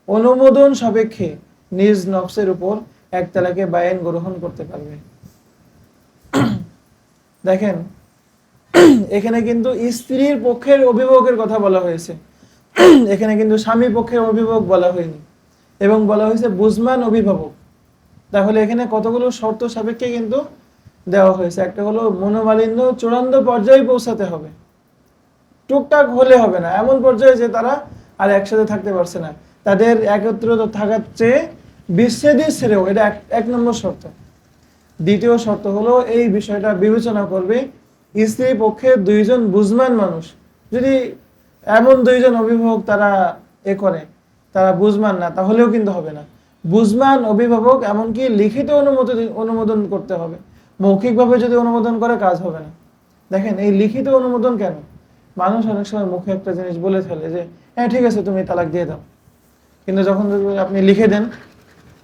অনুমোদন সাপেক্ষে নিজ নফসের উপর এক তালাকে বায়ান গ্রহণ করতে পারবে। দেখেন, এখানে কিন্তু স্ত্রীর পক্ষের অভিভাবকের কথা বলা হয়েছে, এখানে কিন্তু স্বামী পক্ষের অভিভাবক বলা হয়নি, এবং বলা হয়েছে বুঝমান অভিভাবক। তাহলে এখানে কতগুলো শর্ত সাপেক্ষে কিন্তু দেওয়া হয়েছে। একটা হলো মনোমালিন্য চূড়ান্ত পর্যায়ে পৌঁছাতে হবে, টুকটাক হলে হবে না, এমন পর্যায়ে যে তারা আর একসাথে থাকতে পারছে না, তাদের একত্রিত থাকার চেয়ে বিচ্ছেদই ছেড়েও, এটা এক নম্বর শর্ত। দ্বিতীয় শর্ত হলো এই বিষয়টা বিবেচনা করবে স্ত্রী পক্ষের 2 জন বুঝমান মানুষ। যদি এমন 2 জন অভিভাবক তারা করে, তারা বুঝমান না, তাহলেও কিন্তু হবে না। বুঝমান অভিভাবক, এমনকি লিখিত অনুমোদন করতে হবে। মৌখিকভাবে যদি অনুমোদন করে কাজ হবে না। দেখেন, এই লিখিত অনুমোদন কেন? মানুষ অনেক সময় মুখে একটা জিনিস বলে ফেলে যে হ্যাঁ ঠিক আছে তুমি তালাক দিয়ে দাও, কিন্তু যখন আপনি লিখে দেন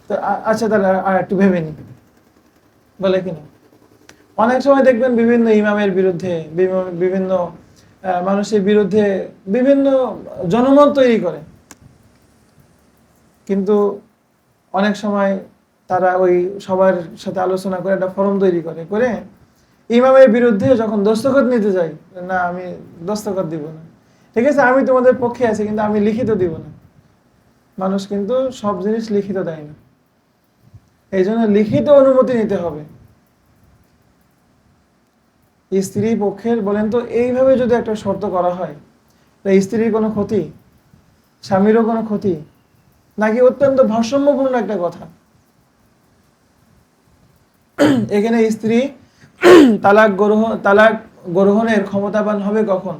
তো আচ্ছা তাহলে আর একটু ভেবে নি বলে কিনা। অনেক সময় দেখবেন বিভিন্ন ইমামের বিরুদ্ধে, বিভিন্ন মানুষের বিরুদ্ধে বিভিন্ন জনমত তৈরি করে, কিন্তু অনেক সময় তারা ওই সবার সাথে আলোচনা করে একটা ফরম তৈরি করে ইমামের বিরুদ্ধে যখন দস্তখত নিতে যাই, না আমি দস্তখত দিব না, ঠিক আছে আমি তোমাদের পক্ষে আছি কিন্তু আমি লিখিত দিব না। মানুষ কিন্তু সব জিনিস লিখিত দেয় না, এই জন্য লিখিত অনুমতি নিতে হবে। স্ত্রী পক্ষের বলেন তো এইভাবে যদি একটা শর্ত করা হয়, স্ত্রীর কোনো ক্ষতি, স্বামীরও কোনো ক্ষতি, নাকি অত্যন্ত ভারসাম্যপূর্ণ একটা কথা? এখানে স্ত্রী তালাক গ্রহণের ক্ষমতাবান হবে কখন?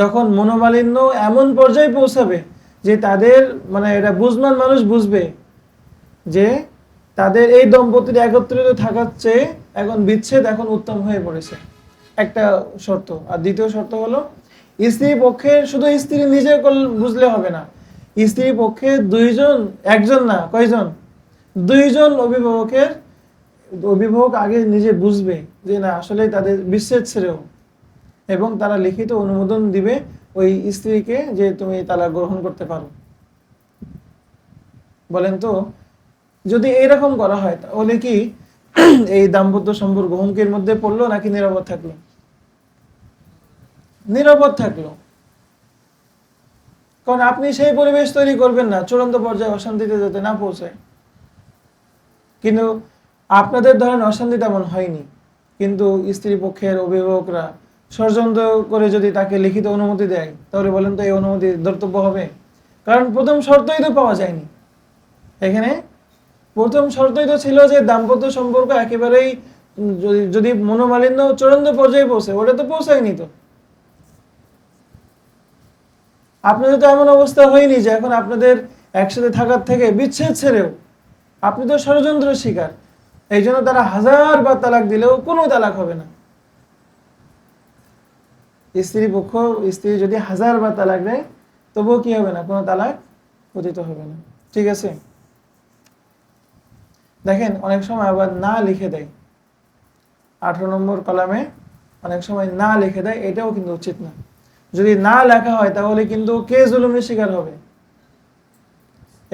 যখন মনোমালিন্য এমন পর্যায়ে পৌঁছাবে যে তাদের এটা বুঝমান মানুষ বুঝবে যে তাদের এই দম্পতির একত্রিত থাকার চেয়ে এখন বিচ্ছেদ এখন উত্তম হয়ে পড়েছে, একটা শর্ত। আর দ্বিতীয় শর্ত হলো স্ত্রী পক্ষের, শুধু স্ত্রী নিজে বুঝলে হবে না, স্ত্রী পক্ষে 2 জন, একজন না কয়জন, 2 জন অভিভাবক আগে নিজে বুঝবে যে না আসলে তাদের বিচ্ছেদ ছেড়েও, এবং তারা লিখিত অনুমোদন দিবে ওই স্ত্রীকে যে তুমি তালাক গ্রহণ করতে পারো। বলেন তো, যদি এইরকম করা হয় তাহলে কি এই দাম্পত্য সম্পর্ক হুমকির মধ্যে পড়লো নাকি নিরাপদ থাকলো? নিরাপদ থাকলো। কারণ আপনি সেই পরিবেশ তৈরি করবেন না চূড়ান্ত পর্যায়ে অশান্তিতে যাতে না পৌঁছায়। কিন্তু আপনাদের ধরেন অশান্তি তেমন হয়নি, কিন্তু স্ত্রী পক্ষের অভিভাবকরা ষড়যন্ত্র করে যদি তাকে লিখিত অনুমতি দেয়, তাহলে বলেন তো এই অনুমতি ধর্তব্য হবে? কারণ প্রথম শর্তই তো পাওয়া যায়নি। এখানে প্রথম শর্তই তো ছিল যে দাম্পত্য সম্পর্ক একেবারেই যদি মনোমালিন্য চূড়ান্ত পর্যায়ে পৌঁছে, ওটা তো পৌঁছায়নি। তো আপনাদের তো এমন অবস্থা হয়নি যে এখন আপনাদের একসাথে থাকার থেকে বিচ্ছেদ ছেড়েও আপনি তো ষড়যন্ত্রের শিকার। এই জন্য তারা 1000 বার তালাক দিলেও কোনো তালাক হবে না। স্ত্রী যদি 1000 বার তালাক দেয় তবুও কি হবে না, কোনো তালাক পতিত হবে না। ঠিক আছে, দেখেন অনেক সময় আবার না লিখে দেয়, 18 নম্বর কলামে অনেক সময় না লিখে দেয়, এটাও কিন্তু উচিত না। যদি না লেখা হয় তাহলে কিন্তু কে জুলুমের শিকার হবে?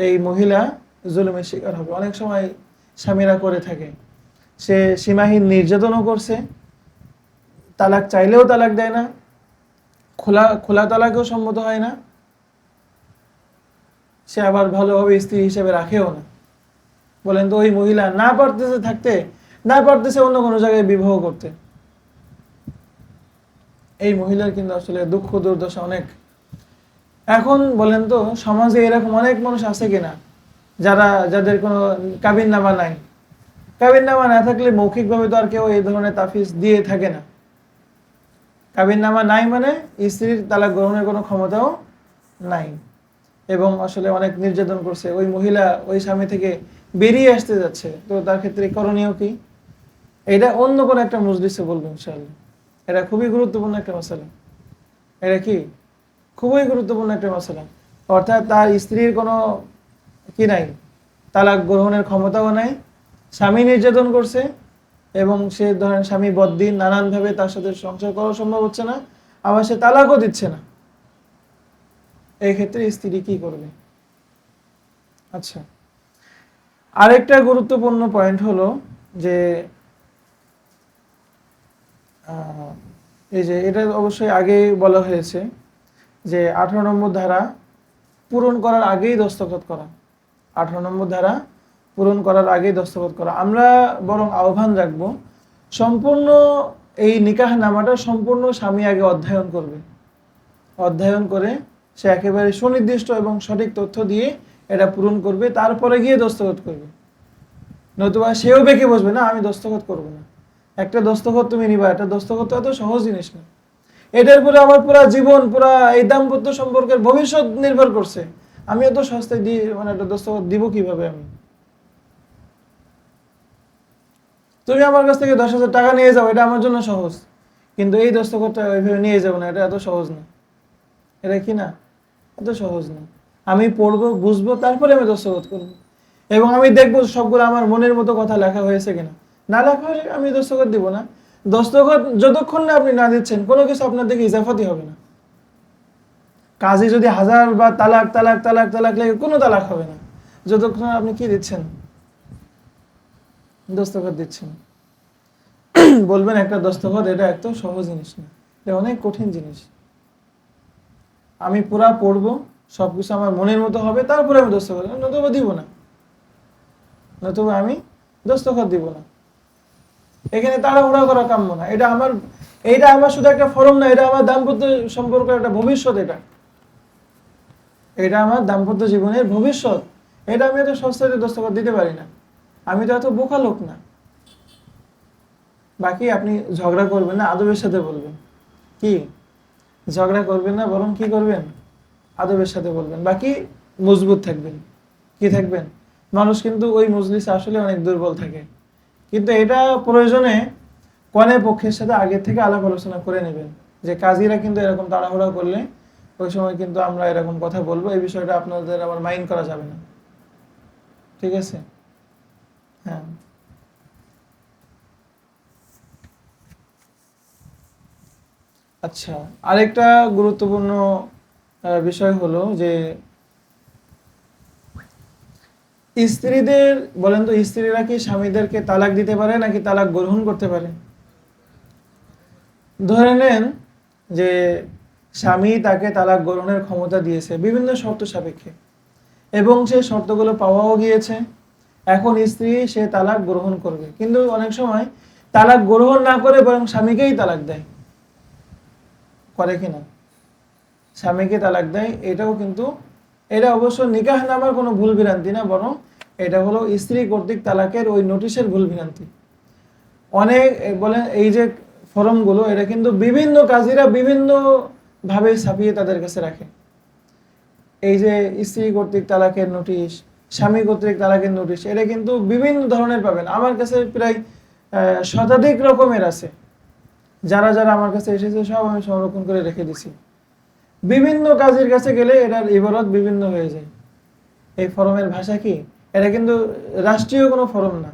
এই মহিলা জুলুমের শিকার হবে। অনেক সময় স্বামীরা করে থাকে, সে সীমাহীন নির্যাতনও করছে, তালাক চাইলেও তালাক দেয় না, খোলা তালাকেও সম্মত হয় না, সে আবার ভালোভাবে স্ত্রী হিসেবে রাখেও না। বলেন তো ওই মহিলা না পারতেছে থাকতে, না পারতেছে অন্য কোনো জায়গায় বিবাহ করতে, এই মহিলার কিন্তু আসলে দুঃখ দুর্দশা অনেক। এখন বলেন তো সমাজে এরকম অনেক মানুষ আছে কিনা যাদের কোনো কাবিননামা নাই? কাবিননামা না থাকলে মৌখিকভাবে তো আর কেউ এই ধরনের তাফিজ দিয়ে থাকে না। কাবিননামা নাই মানে স্ত্রীর তালাক গ্রহণের কোনো ক্ষমতাও নাই, এবং আসলে অনেক নির্যাতন করছে। ওই মহিলা ওই স্বামী থেকে বেরিয়ে আসতে যাচ্ছে, তো তার ক্ষেত্রে করণীয় কি? এটা অন্য কোনো একটা মজলিসে বলবো ইনশাআল্লাহ। এটা খুবই গুরুত্বপূর্ণ একটা মশলা। এটা কি খুবই গুরুত্বপূর্ণ একটা মশলা। অর্থাৎ তার স্ত্রীর কোনো কি নাই, তালাক গ্রহণের ক্ষমতাও নাই, স্বামী নির্যাতন করছে এবং সে ধরেন স্বামী বদ্দিন, নানানভাবে তার সাথে সংসার করা সম্ভব হচ্ছে না, আবার সে তালাকও দিচ্ছে না। এই ক্ষেত্রে স্ত্রী কি করবে? আচ্ছা, আরেকটা গুরুত্বপূর্ণ পয়েন্ট হলো যে এই যে এটা অবশ্যই আগেই বলা হয়েছে যে 18 নম্বর ধারা পূরণ করার আগেই দস্তখত করা। 18 নম্বর ধারা পূরণ করার আগেই দস্তখত করা। আমরা বরং আহ্বান রাখবো, সম্পূর্ণ এই নিকাহ নামাটা সম্পূর্ণ স্বামী আগে অধ্যয়ন করবে। অধ্যয়ন করে সে একেবারে সুনির্দিষ্ট এবং সঠিক তথ্য দিয়ে এটা পূরণ করবে, তারপরে গিয়ে দস্তখত করবে। নতুবা সেও বেঁকে বসবে, না আমি দস্তখত করবো না। একটা দস্তখত তুমি নিবা, একটা দস্তখত এত সহজ জিনিস না। এটার পরে আমার পুরা জীবন, পুরা এই দাম্পত্য সম্পর্কের ভবিষ্যৎ নির্ভর করছে। আমি এত সস্তায় দিয়ে মানে একটা দস্তখত দিব কিভাবে? আমি তুমি আমার কাছ থেকে 10,000 টাকা নিয়ে যাও, এটা আমার জন্য সহজ, কিন্তু এই দস্তখতটা ওইভাবে নিয়ে যাবো না, এটা এত সহজ না। এটা কি না? এত সহজ না। আমি পড়বো, বুঝবো, তারপরে আমি দস্তখত করবো এবং আমি দেখবো সবগুলো আমার মনের মতো কথা লেখা হয়েছে কিনা। না লেখা হলে আমি দস্তখত দিব না। দস্তখত যতক্ষণ না আপনি না দিচ্ছেন, কোনো কিছু আপনার দিকে ইজাফাতই হবে না। কাজে যদি 1000 বার তালাক তালাক তালাক তালাক লেগে কোনো তালাক হবে না, যতক্ষণ আপনি কি দিচ্ছেন? দস্তখত দিচ্ছেন। বলবেন একটা দস্তখত এটা এত সহজ জিনিস না, এটা অনেক কঠিন জিনিস। আমি পুরা পড়বো, সবকিছু আমার মনের মতো হবে, তারপরে আমি দস্তখত, নতুবা দিব না, নতুবা আমি দস্তখত দিব না। এখানে তাড়াহুড়া করা কাম্য না। এটা আমার শুধু একটা ফরম না, এটা আমার দাম্পত্য সম্পর্কের একটা ভবিষ্যৎ। এটা আমার দাম্পত্য জীবনের ভবিষ্যৎ। এটা আমি এত সস্তায় দস্তখত দিতে পারি না, আমি তো এত বোকা লোক না। বাকি আপনি ঝগড়া করবেন না, আদবের সাথে বলবেন। কি ঝগড়া করবেন না, বরং কি করবেন? আদবের সাথে বলবেন। বাকি মজবুত থাকবেন। কি থাকবেন? মানুষ কিন্তু ওই মজলিসে আসলে অনেক দুর্বল থাকে, কিন্তু এটা প্রয়োজনে কনে পক্ষের সাথে আগে থেকে আলাপ আলোচনা করে নেবেন যে কাজীরা কিন্তু এরকম তাড়াহুড়া করলে ওই সময় কিন্তু আমরা এরকম কথা বলবো, এই বিষয়টা আপনাদের আবার মাইন্ড করা যাবে না। ঠিক আছে? হ্যাঁ। আচ্ছা, আরেকটা গুরুত্বপূর্ণ বিষয় হলো যে স্ত্রীদের, বলেন তো, স্ত্রীরা কি স্বামীদেরকে তালাক দিতে পারে নাকি তালাক গ্রহণ করতে পারে? ধরে নেন যে স্বামী তাকে তালাক গ্রহণের ক্ষমতা দিয়েছে বিভিন্ন শর্ত সাপেক্ষে এবং সে শর্তগুলো পাওয়াও গিয়েছে। এখন স্ত্রী সে তালাক গ্রহণ করবে, কিন্তু অনেক সময় তালাক গ্রহণ না করে বরং স্বামীকেই তালাক দেয়। করে কিনা? স্বামীকে তালাক দেয়। এটাও কিন্তু, এটা অবশ্য নিকাহ নামার কোনো ভুল ভ্রান্তি না, বরং এটা হলো স্ত্রী কর্তৃক তালাকের ওই নোটিশের ভুল ভ্রান্তি। অনেক বলেন এই যে ফরমগুলো, এটা কিন্তু বিভিন্ন কাজীরা বিভিন্ন ভাবে ছাপিয়ে তাদের কাছে রাখে। এই যে স্ত্রী কর্তৃক তালাকের নোটিশ, স্বামী কর্তৃক তালাকের নোটিশ, এটা কিন্তু বিভিন্ন ধরনের পাবেন। আমার কাছে প্রায় শতাধিক রকমের আছে। যারা যারা আমার কাছে এসেছে সব আমি সংরক্ষণ করে রেখে দিছি। বিভিন্ন কাজের কাছে গেলে এটার ইবারত বিভিন্ন হয়ে যায়। এই ফরমের ভাষা কি? এটা কিন্তু রাষ্ট্রীয় কোনো ফরম না,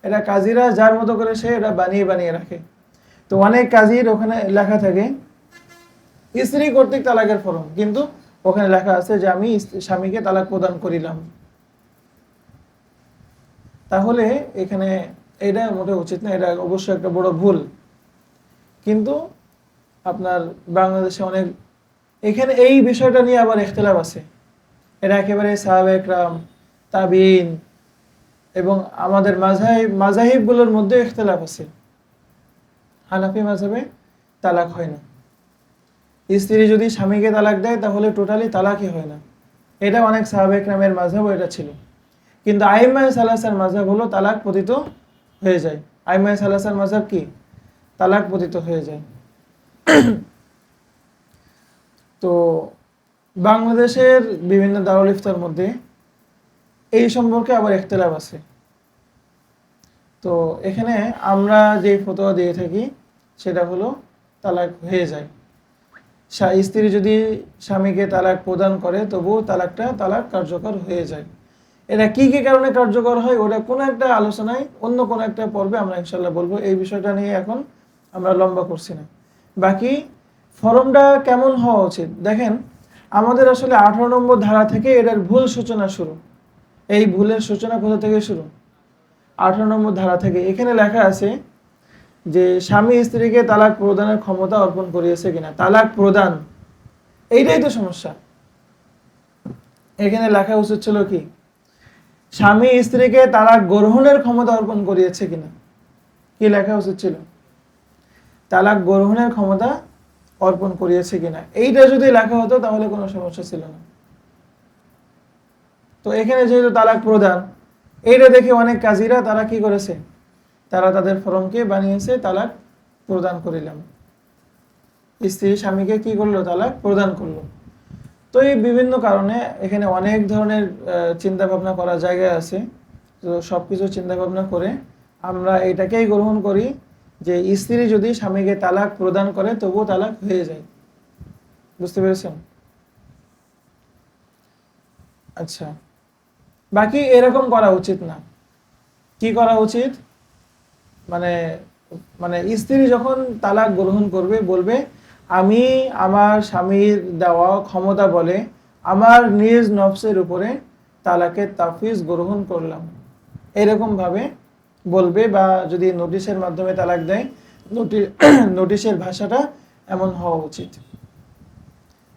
এটা কাজীরা যার মতো করে সে এটা বানিয়ে বানিয়ে রাখে। তো অনেক কাজীর ওখানে লেখা থাকে স্ত্রী কর্তৃক তালাকের ফরম, কিন্তু ওখানে লেখা আছে যে আমি স্বামীকে তালাক প্রদান করিলাম। তাহলে এখানে এটা মোটে উচিত না, এটা অবশ্যই একটা বড় ভুল। কিন্তু আপনার বাংলাদেশে অনেক, এখানে এই বিষয়টা নিয়ে আবার ইখতিলাফ আছে। এটা একেবারে সাহাবা একরাম, তাবিঈন এবং আমাদের মাযাহিবগুলোর মধ্যে ইখতিলাফ আছে। হানাফি মাযহাবে তালাক হয় না, স্ত্রী যদি স্বামীকে তালাক দেয় তাহলে টোটালি তালাকই হয় না। এটা অনেক সাহাবা একরামের মাযহাবও এটা ছিল। কিন্তু আইম্মায়ে সালাসার মাযহাব হলো তালাক পতিত হয়ে যায়। আইম্মায়ে সালাসার মাযহাব কি? তালাক পতিত হয়ে যায়। তো বাংলাদেশের বিভিন্ন দারুল ইফতার মধ্যে এই সম্পর্কে আবার ইখতিলাফ আছে। তো এখানে আমরা যে ফতোয়া দিয়ে থাকি সেটা হলো তালাক হয়ে যায়। স্ত্রী যদি স্বামীকে তালাক প্রদান করে তবুও তালাক কার্যকর হয়ে যায়। এটা কি কি কারণে কার্যকর হয় ওটা কোনো একটা আলোচনায় অন্য কোনো একটা পর্বে আমরা ইনশাল্লাহ বলবো। এই বিষয়টা নিয়ে এখন আমরা লম্বা করছি না। বাকি ফরমটা কেমন হওয়া উচিত দেখেন, আমাদের আসলে 18 নম্বর ধারা থেকে এটার ভুল সূচনা শুরু। এই ভুলের সূচনা কোথা থেকে শুরু? 18 নম্বর ধারা থেকে। এখানে লেখা আছে যে স্বামী স্ত্রীকে তালাক প্রদানের ক্ষমতা অর্পণ করিয়েছে কিনা। তালাক প্রদান, এইটাই তো সমস্যা। এখানে লেখা উচিত ছিল কি, স্বামী স্ত্রীকে তালাক গ্রহণের ক্ষমতা অর্পণ করিয়েছে কিনা। কি লেখা উচিত ছিল? তালাক গ্রহণের ক্ষমতা অর্পণ করিয়েছে কিনা। এইটা যদি লেখা হতো তাহলে কোনো সমস্যা ছিল না। তো এখানে যেহেতু তালাক প্রদান, এইটা দেখে অনেক কাজীরা তারা কি করেছে, তারা তাদের ফরমকে বানিয়েছে তালাক প্রদান করিলাম। স্ত্রী স্বামীকে কি করলো? তালাক প্রদান করলো। তো এই বিভিন্ন কারণে এখানে অনেক ধরনের চিন্তা ভাবনা করার জায়গা আছে। তো সব কিছু চিন্তা ভাবনা করে আমরা এটাকেই গ্রহণ করি যে স্ত্রী যদি স্বামীকে তালাক প্রদান করে তবুও তালাক হয়ে যায়। বুঝতে পেরেছেন? আচ্ছা, বাকি এরকম করা উচিত না। কি করা উচিত? মানে মানে স্ত্রী যখন তালাক গ্রহণ করবে বলবে আমি আমার স্বামীর দেওয়া ক্ষমতা বলে আমার নিজ নফসের উপরে তালাকের তাফিজ গ্রহণ করলাম, এরকম ভাবে বলবে। বা যদি নোটিশের মাধ্যমে তালাক দেয়, নোটিশের ভাষাটা এমন হওয়া উচিত।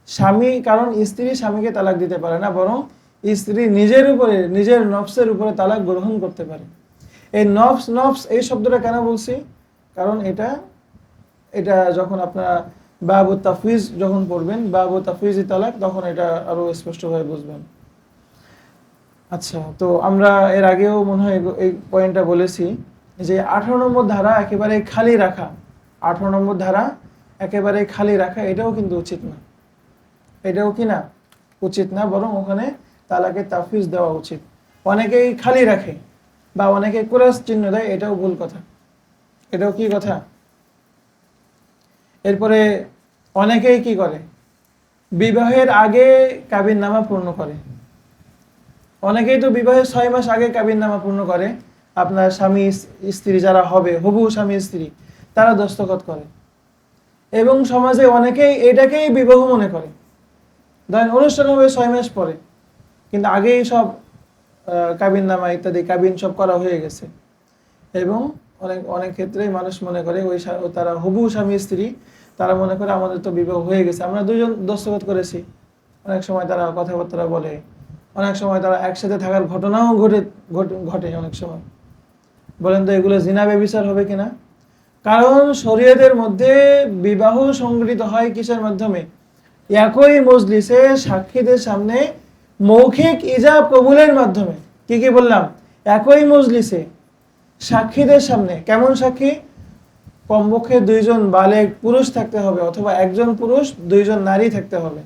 স্বামী, কারণ স্ত্রী স্বামীকে তালাক দিতে পারে না, বরং স্ত্রী নিজের উপরে, নিজের নফসের উপরে তালাক গ্রহণ করতে পারে। এই নফস এই শব্দটা কেন বলছি? কারণ এটা যখন আপনারা বাবু তাফিজ যখন পড়বেন, বাবু তাফিজি তালাক, তখন এটা আরো স্পষ্টভাবে বুঝবেন। আচ্ছা, তো আমরা এর আগেও মনে হয় এই পয়েন্টটা বলেছি যে 18 নম্বর ধারা একেবারে খালি রাখা, 18 নম্বর ধারা একেবারে খালি রাখা এটাও কিন্তু উচিত না। এটাও কি না? উচিত না, বরং ওখানে তালাকে তাফিজ দেওয়া উচিত। অনেকেই খালি রাখে বা অনেকে ক্রস চিহ্ন দেয়, এটাও ভুল কথা। এটাও কি কথা? এরপরে অনেকেই কি করে, বিবাহের আগে কাবিননামা পূর্ণ করে। অনেকেই তো বিবাহের 6 মাস আগে কাবিননামা পূর্ণ করে। আপনার স্বামী স্ত্রী যারা হবে, হবু স্বামী স্ত্রী, তারা দস্তখত করে। এবং সমাজে অনেকেই এটাকেই বিবাহ মনে করে। ধরেন অনুষ্ঠান হবে 6 মাস পরে, কিন্তু আগেই সব কাবিননামা ইত্যাদি কাবিন সব করা হয়ে গেছে। এবং অনেক অনেক ক্ষেত্রেই মানুষ মনে করে তারা হবু স্বামী স্ত্রী, তারা মনে করে আমাদের তো বিবাহ হয়ে গেছে, আমরা দুজন দস্তখত করেছি। অনেক সময় তারা কথাবার্তা বলে, অনেক সময় তারা একসাথে থাকার ঘটনাও ঘটে অনেক সময়। বলেন তো এগুলো জিনা ব্যভিচার হবে কিনা? কারণ শরীয়তের মধ্যে বিবাহ সংগঠিত হয় কিসের মাধ্যমে? একই মজলিসে সাক্ষীদের সামনে মৌখিক ইজাব কবুলের মাধ্যমে। কি বললাম? একই মজলিসে সাক্ষীদের সামনে। কেমন সাক্ষী? কমপক্ষে 2 জন বালেগ পুরুষ থাকতে হবে, অথবা একজন পুরুষ 2 জন নারী থাকতে হবে।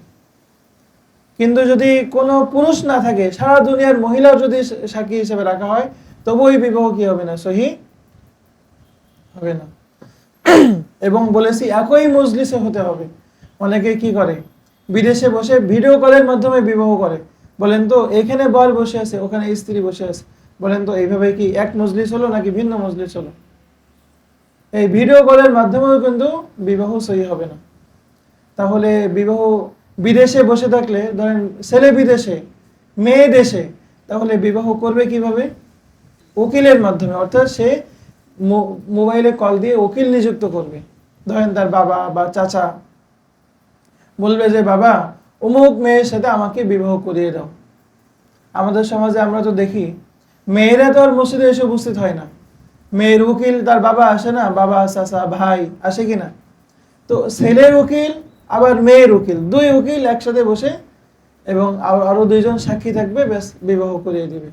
কিন্তু যদি কোনো পুরুষ না থাকে, সারা দুনিয়ার মহিলা যদি সাক্ষী হিসেবে রাখা হয়, তবু এই বিবাহ কি হবে না? সহি হবে না। এবং বলেছি একই মজলিসে হতে হবে। অনেকে কি করে, বিদেশে বসে ভিডিও কলের মাধ্যমে বিবাহ করে। বলেন তো এখানে বর বসে আছে, ওখানে স্ত্রী বসে আছে, বলেন তো এইভাবে কি এক মজলিস হলো নাকি ভিন্ন মজলিস হলো? এই ভিডিও কলের মাধ্যমেও কিন্তু বিবাহ সহি হবে না। তাহলে বিবাহ বিদেশে বসে থাকলে, ধরেন ছেলে বিদেশে মেয়ে দেশে, তাহলে বিবাহ করবে কিভাবে? উকিলের মাধ্যমে। অর্থাৎ সে মোবাইলে কল দিয়ে উকিল নিযুক্ত করবে। ধরেন তার বাবা বা চাচা বলবে যে বাবা অমুক মেয়ের সাথে আমাকে বিবাহ করিয়ে দাও। আমাদের সমাজে আমরা তো দেখি মেয়েরা তো আর মসজিদে এসে উপস্থিত হয় না, মেয়ের উকিল তার বাবা আসে না, বাবা চাচা ভাই আসে কিনা? তো ছেলের উকিল আবার মেয়ের উকিল, 2 উকিল একসাথে বসে, এবং আরো 2 জন সাক্ষী থাকবে, ব্যাস বিবাহ করিয়ে দিবে।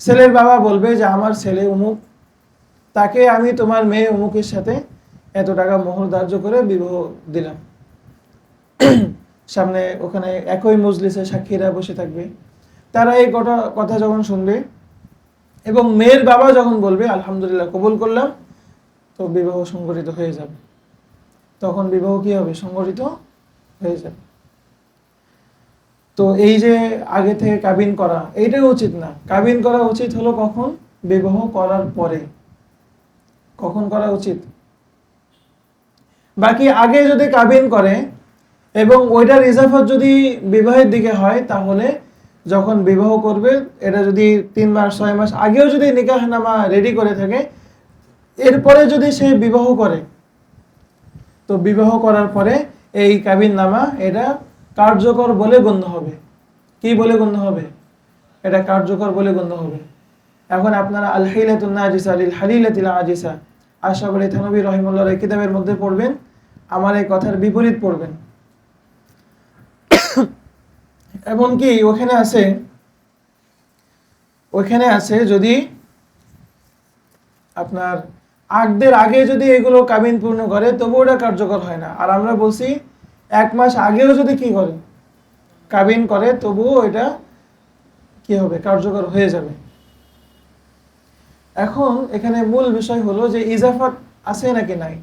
ছেলের বাবা বলবে যে আমার ছেলে অমুক, তাকে আমি তোমার মেয়ে অমুকের সাথে এত টাকা মোহর ধার্য করে বিবাহ দিলাম। সামনে ওখানে একই মজলিসে সাক্ষীরা বসে থাকবে। তারা এই কথা যখন শুনবে এবং মেয়ের বাবা যখন বলবে আলহামদুলিল্লাহ কবুল করলাম, তো বিবাহ সংগঠিত হয়ে যাবে। তখন বিবাহ কি হবে? সংগঠিত হয়ে যাবে। তো এই যে আগে থেকে কাবিন করা, এইটাই উচিত না। কাবিন করা উচিত হলো কখন? বিবাহ করার পরে। কখন করা উচিত? বাকি আগে যদি কাবিন করে এবং ওইটার ইজাফত যদি বিবাহের দিকে হয়, তাহলে যখন বিবাহ করবে, এটা যদি 3 মাস 6 মাস আগেও যদি নিকাহনামা রেডি করে থাকে, এরপরে যদি সে বিবাহ করে, তো বিবাহ করার পরে এই কাবিন নামা এটা কার্যকর বলে গণ্য হবে। কি বলে গণ্য হবে? এটা কার্যকর বলে গণ্য হবে। এখন আপনারা আল হিলাতুন নাজিসা লিল হালিলাতিল আজিসা আশরাফ আলী থানভী রাহিমাহুল্লাহর এই কিতাবের মধ্যে পড়বেন, আমার এই কথার বিপরীত পড়বেন। এমনকি ওখানে আছে যদি আপনার আগদের আগে যদি এগুলো কাবিন পূর্ণ করে, তবুও ওটা কার্যকর হয় না। আর আমরা বলছি 1 মাস আগেও যদি কি করে? কাবিন করে, তবুও এটা কি হবে? কার্যকর হয়ে যাবে। এখন এখানে মূল বিষয় হলো যে ইজাফাত আছে নাকি নাই।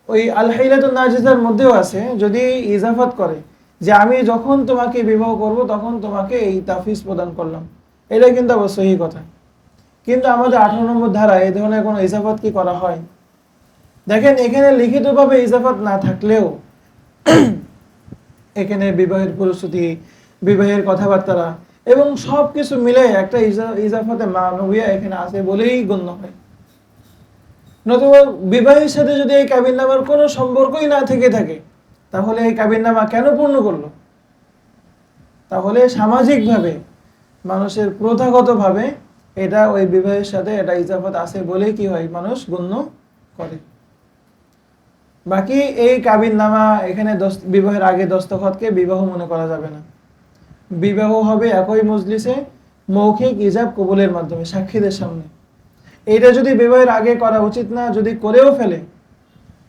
ওই আল হাইলাতুন নাজিজার মধ্যেও আছে, যদি ইজাফাত করে যে আমি যখন তোমাকে বিবাহ করব তখন তোমাকে এই তাফিজ প্রদান করলাম, এটা কিন্তু অবশ্যই কথা। কিন্তু আমাদের 18 নম্বর ধারায় এই ধরনের কোনো ইজাফাত কি করা হয়? দেখেন, এখানে লিখিতভাবে ইজাফাত না থাকলেও এখানে বিবাহের প্রস্তুতি, বিবাহের কথাবার্তা এবং সব কিছু মিলে একটা ইজাফাতে মানবিয়া এখানে আছে বলেই গণ্য হয়। নতুবা বিবাহের সাথে যদি এই কাবিননামার কোনো সম্পর্কই না থেকে থাকে, তাহলে এই কাবিননামা কেন পূর্ণ করলো? তাহলে সামাজিকভাবে, মানুষের প্রথাগতভাবে এটা ওই বিবাহের সাথে এটা ইজাফত আছে বলেই কি হয়? মানুষ গণ্য করে। বাকি এই কাবিননামা এখানে বিবাহের আগে দস্তখতকে বিবাহ মনে করা যাবে না। বিবাহ হবে একই মজলিসে মৌখিক ইজাব কবুলের মাধ্যমে সাক্ষীদের সামনে। এইটা যদি বিবাহের আগে করা উচিত না, যদি করেও ফেলে,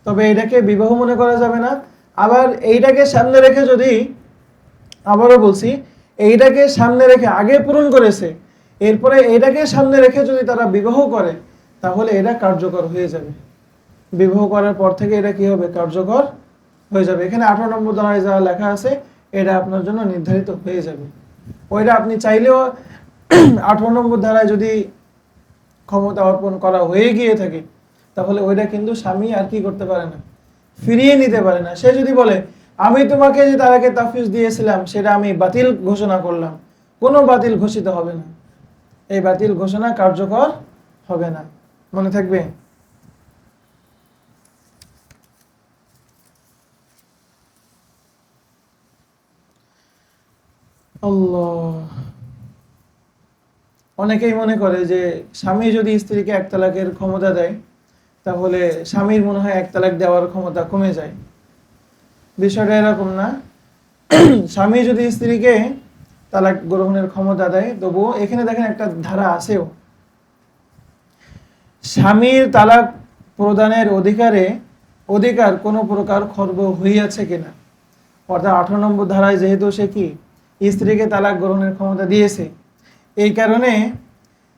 তবে এটাকে বিবাহ মনে করা যাবে না। আবার এইটাকে সামনে রেখে যদি, আবারও বলছি, এইটাকে সামনে রেখে আগে পূরণ করেছে, এরপরে এইটাকে সামনে রেখে যদি তারা বিবাহ করে, তাহলে এটা কার্যকর হয়ে যাবে। বিবাহ করার পর থেকে এটা কি হবে? কার্যকর হয়ে যাবে। এখানে 18 নম্বর ধারায় যা লেখা আছে এটা আপনার জন্য নির্ধারিত হয়ে যাবে। ওইটা আপনি চাইলেও 18 নম্বর ধারায় যদি ক্ষমতা অর্পণ করা হয়ে গিয়ে থাকে, তাহলে ওইটা কিন্তু স্বামী আর কি করতে পারে না? ফিরিয়ে নিতে পারে না। সে যদি বলে আমি তোমাকে যে তালাকে তাফিজ দিয়েছিলাম সেটা আমি বাতিল ঘোষণা করলাম, কোনো বাতিল ঘোষিত হবে না। এই বাতিল ঘোষণা কার্যকর হবে না। মনে থাকবে? আল্লাহ। অনেকেই মনে করে যে স্বামী যদি স্ত্রীকে 1 তালাকের ক্ষমতা দেয়, তাহলে স্বামীর মনে হয় 1 তালাক দেওয়ার ক্ষমতা কমে যায়। বিষয়টা এরকম না। স্বামী যদি স্ত্রীকে তালাক গ্রহণের ক্ষমতা দেয়, তবুও এখানে দেখেন একটা ধারা আছেও, স্বামীর তালাক প্রদানের অধিকার কোনো প্রকার খর্ব হইয়াছে কিনা। অর্থাৎ 18 নম্বর ধারায় যেহেতু সে কি স্ত্রীকে তালাক গ্রহণের ক্ষমতা দিয়েছে, এই কারণে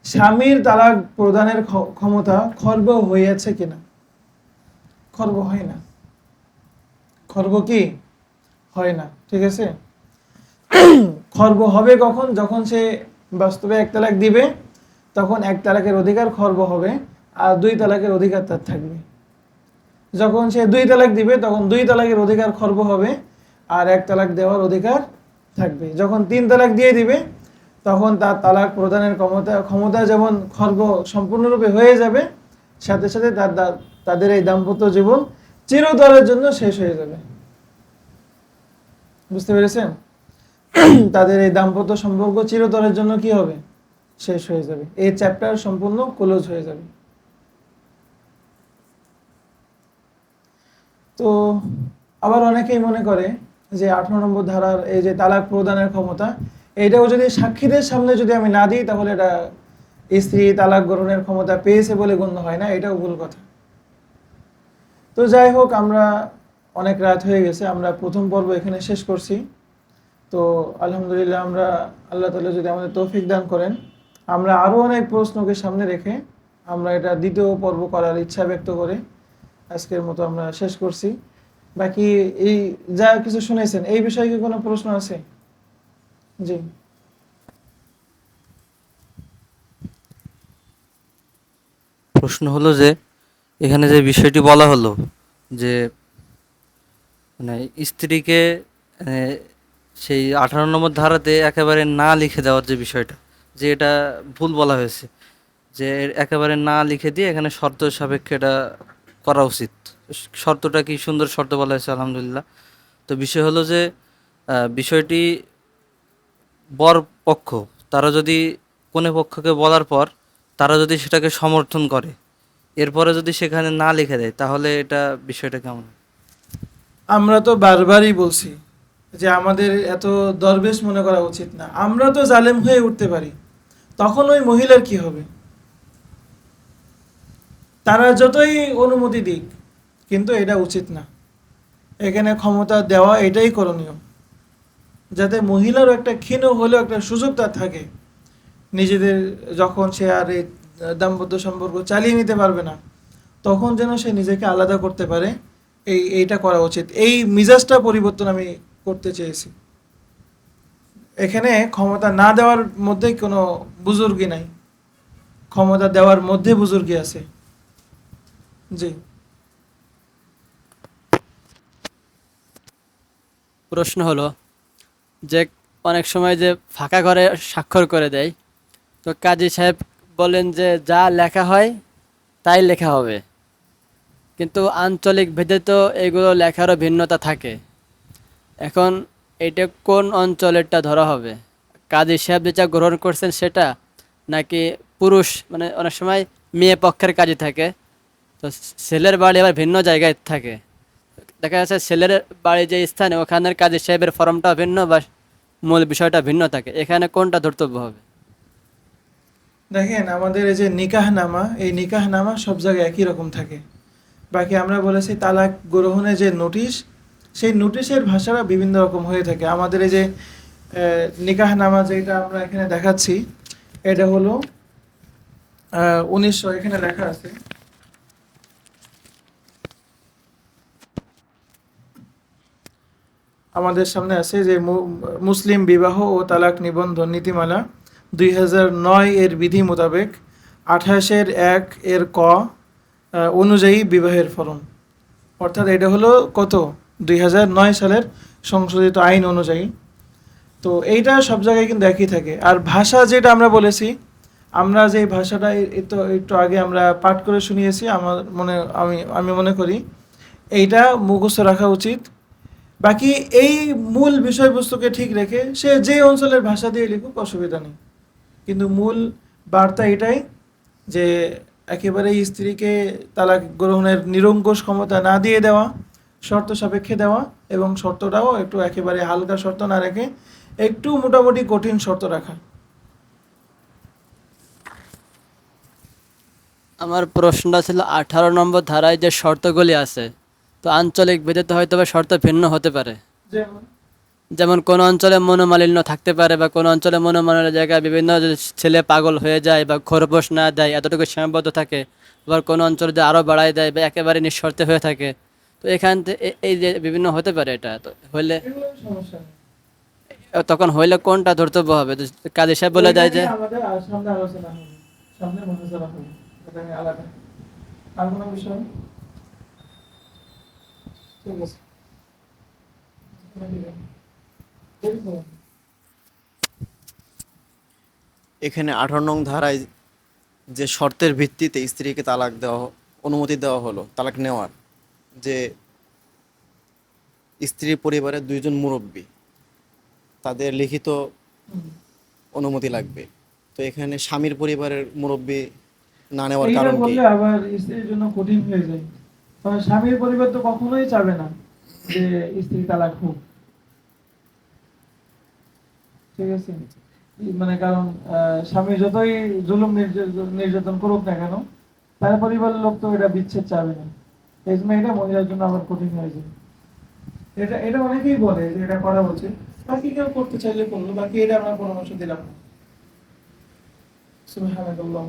স্বামীর তালাক প্রদানের ক্ষমতা খর্ব হইয়াছে কিনা। খর্ব হয় না। খর্ব কি হয় না, ঠিক আছে। খর্ব হবে কখন? যখন সে বাস্তবে 1 তালাক দিবে, তখন 1 তালাকের অধিকার খর্ব হবে, আর 2 তালাকের অধিকার তার থাকবে। যখন সে 2 তালাক দিবে, তখন 2 তালাকের অধিকার খর্ব হবে, আর 1 তালাক দেওয়ার অধিকার থাকবে। যখন 3 তালাক দিয়ে দিবে, তখন তার তালাক প্রদানের ক্ষমতা যেমন খর্ব সম্পূর্ণরূপে হয়ে যাবে, সাথে সাথে তাদের এই দাম্পত্য জীবন চিরতরের জন্য শেষ হয়ে যাবে। বুঝতে পেরেছেন? তাদের এই দাম্পত্য সম্পর্ক চিরতরের জন্য কি হবে? শেষ হয়ে যাবে। এই চ্যাপ্টার সম্পূর্ণ ক্লোজ হয়ে যাবে। তো আবার অনেকেই মনে করে যে 18 নম্বর ধারার এই যে তালাক প্রদানের ক্ষমতা, এইটাও যদি সাক্ষীদের সামনে যদি আমি না দিই, তাহলে এটা স্ত্রী তালাক গ্রহণের ক্ষমতা পেয়েছে বলে গণ্য হয় না। এটাও ভুল কথা। তো যাই হোক, আমরা অনেক রাত হয়ে গেছে, আমরা প্রথম পর্ব এখানে শেষ করছি। তো আলহামদুলিল্লাহ আমরা আল্লাহ তাআলা যদি আমাদের তৌফিক দান করেন, আমরা আরও অনেক প্রশ্নকে সামনে রেখে আমরা এটা দ্বিতীয় পর্ব করার ইচ্ছা ব্যক্ত করে আজকের মতো আমরা শেষ করছি। বাকি এই যা কিছু শুনেছেন এই বিষয়ে কি কোনো প্রশ্ন আছে? জি। প্রশ্ন হলো যে এখানে যে বিষয়টি বলা হলো যে মানে স্ত্রীকে আহ, সেই 18 নম্বর ধারাতে একেবারে না লিখে দেওয়ার যে বিষয়টা, যে এটা ভুল বলা হয়েছে, যে একেবারে না লিখে দিয়ে এখানে শর্ত সাপেক্ষে এটা করা উচিত। শর্তটা কি সুন্দর শর্ত বলা হয়েছে, আলহামদুলিল্লাহ। তো বিষয় হলো যে বিষয়টি বর পক্ষ তারা যদি কনে পক্ষকে বলার পর তারা যদি সেটাকে সমর্থন করে, এরপরে যদি সেখানে না লিখে দেয়, তাহলে এটা বিষয়টা কেমন? আমরা তো বারবারই বলছি যে আমাদের এত দরবেশ মনে করা উচিত না। আমরা তো জালেম হয়ে উঠতে পারি, তখন ওই মহিলার কি হবে? তারা যতই অনুমতি দিক, কিন্তু এটা উচিত না। এখানে ক্ষমতা দেওয়া এটাই করণীয়, যাতে মহিলারও একটা ক্ষীণ হলেও একটা সুযোগ তার থাকে। নিজেদের যখন সে আর এই দাম্পত্য সম্পর্ক চালিয়ে নিতে পারবে না, তখন যেন সে নিজেকে আলাদা করতে পারে। এইটা করা উচিত। এই মিজাজটা পরিবর্তন আমি করতে চেয়েছি। এখানে ক্ষমতা না দেওয়ার মধ্যে কোনো বুজুর্গি নাই, ক্ষমতা দেওয়ার মধ্যে বুজুর্গি আছে। জি। প্রশ্ন হলো যে অনেক সময় যে ফাঁকা ঘরে স্বাক্ষর করে দেয়, তো কাজী সাহেব বলেন যে যা লেখা হয় তাই লেখা হবে, কিন্তু আঞ্চলিক ভেদে তো এগুলো লেখারও ভিন্নতা থাকে। এখন এটা কোন অঞ্চলেরটা ধরা হবে? কাজী সাহেব যেটা গ্রহণ করছেন সেটা, নাকি পুরুষ মানে অনেক সময় মেয়ে পক্ষের কাজী থাকে, তো ছেলের বাড়ি আবার ভিন্ন জায়গায় থাকে, দেখা যাচ্ছে ছেলের বাড়ি যে স্থানে ওখানের কাজী সাহেবের ফর্মটা ভিন্ন বা মূল বিষয়টা ভিন্ন থাকে, এখানে কোনটা ধর্তব্য হবে? দেখেন, আমাদের এই যে নিকাহনামা, এই নিকাহনামা সব জায়গায় একই রকম থাকে। বাকি আমরা বলেছি তালাক গ্রহণের যে নোটিশ, সেই নোটিশের ভাষাটা বিভিন্ন রকম হয়ে থাকে। আমাদের এই যে নিকাহনামা যেটা আমরা এখানে দেখাচ্ছি, এটা হলো 1900, এখানে লেখা আছে আমাদের সামনে আছে যে মুসলিম বিবাহ ও তালাক নিবন্ধন নীতিমালা 2009 এর বিধি মোতাবেক 28-1 এর ক অনুযায়ী বিবাহের ফরম। অর্থাৎ এটা হলো কত, 2009 সালের সংশোধিত আইন অনুযায়ী। তো এইটা সব জায়গায় কিন্তু একই থাকে। আর ভাষা যেটা আমরা বলেছি, আমরা যে ভাষাটা তো একটু আগে আমরা পাঠ করে শুনিয়েছি, আমার মনে আমি মনে করি এইটা মুখস্থ রাখা উচিত। বাকি এই মূল বিষয়বস্তুকে ঠিক রেখে সে যে অঞ্চলের ভাষা দিয়ে লিখুক, অসুবিধা নেই। কিন্তু মূল বার্তা এটাই যে একেবারেই স্ত্রীকে তালাক গ্রহণের নিরঙ্কুশ ক্ষমতা না দিয়ে দেওয়া, শর্ত সাপেক্ষে দেওয়া, এবং শর্তটাও একটু একেবারে হালকা শর্ত না রেখে একটু মোটামুটি কঠিন শর্ত রাখা। আমার প্রশ্নটা ছিল 18 নম্বর ধারায় যে শর্তগুলি আছে, তো আঞ্চলিক ভেদে তো হয়তো বা শর্ত ভিন্ন হতে পারে। যেমন যেমন কোন অঞ্চলে মনোমালিন্য থাকতে পারে, বা কোন অঞ্চলে মনোমালিন্যের জায়গায় বিভিন্ন যে ছেলে পাগল হয়ে যায় বা খরপোশ না দেয় এতটুকু সীমাবদ্ধ থাকে, আবার কোন অঞ্চলে যে আরও বাড়ায় দেয় বা একেবারে নিঃশর্তে হয়ে থাকে। তো এখান থেকে এই যে বিভিন্ন হতে পারে, এটা তো হইলে এগুলো সমস্যা নেই, তখন হইলে কোনটা ধর্তব্য হবে? তো কাজী সাহেব বলে ওইটা দেয় যে নিয়ে আমাদের সামনে আলোচনা হবে, সামনে আলোচনা হবে, এটা নিয়ে আলাদা। আর কোনো বিষয়? ঠিক আছে। দেখুন, এখানে 18 নং ধারায় যে শর্তের ভিত্তিতে স্ত্রীকে তালাক দেওয়া অনুমতি দেওয়া হলো তালাক নেওয়ার, যে স্ত্রীর পরিবারের 2জন মুরব্বী, তাদের লিখিত হুম। অনুমতি লাগবে। তো এখানে স্বামীর পরিবারের মুরব্বী না নেওয়ার এইটা কারণ কি? বললে আবার স্ত্রীর জন্য কঠিন হয়ে যায়। কারণ স্বামীর পরিবার তো কখনোই চাবে না যে স্ত্রী তালাক হোক। ঠিক আছে, মানে কারণ স্বামী যতই জুলুম নির্যাতন করুক না কেন, তার পরিবারের লোক তো এটা বিচ্ছেদ চাবে না। এই জন্য এটা মহিলার জন্য আবার কঠিন হয়ে যায়। এটা এটা অনেকেই বলে যে এটা করা উচিত, বাকি কেউ করতে চাইলে করলো, বাকি এটা আমরা পরামর্শ দিলাম না। সুবহানাল্লাহ।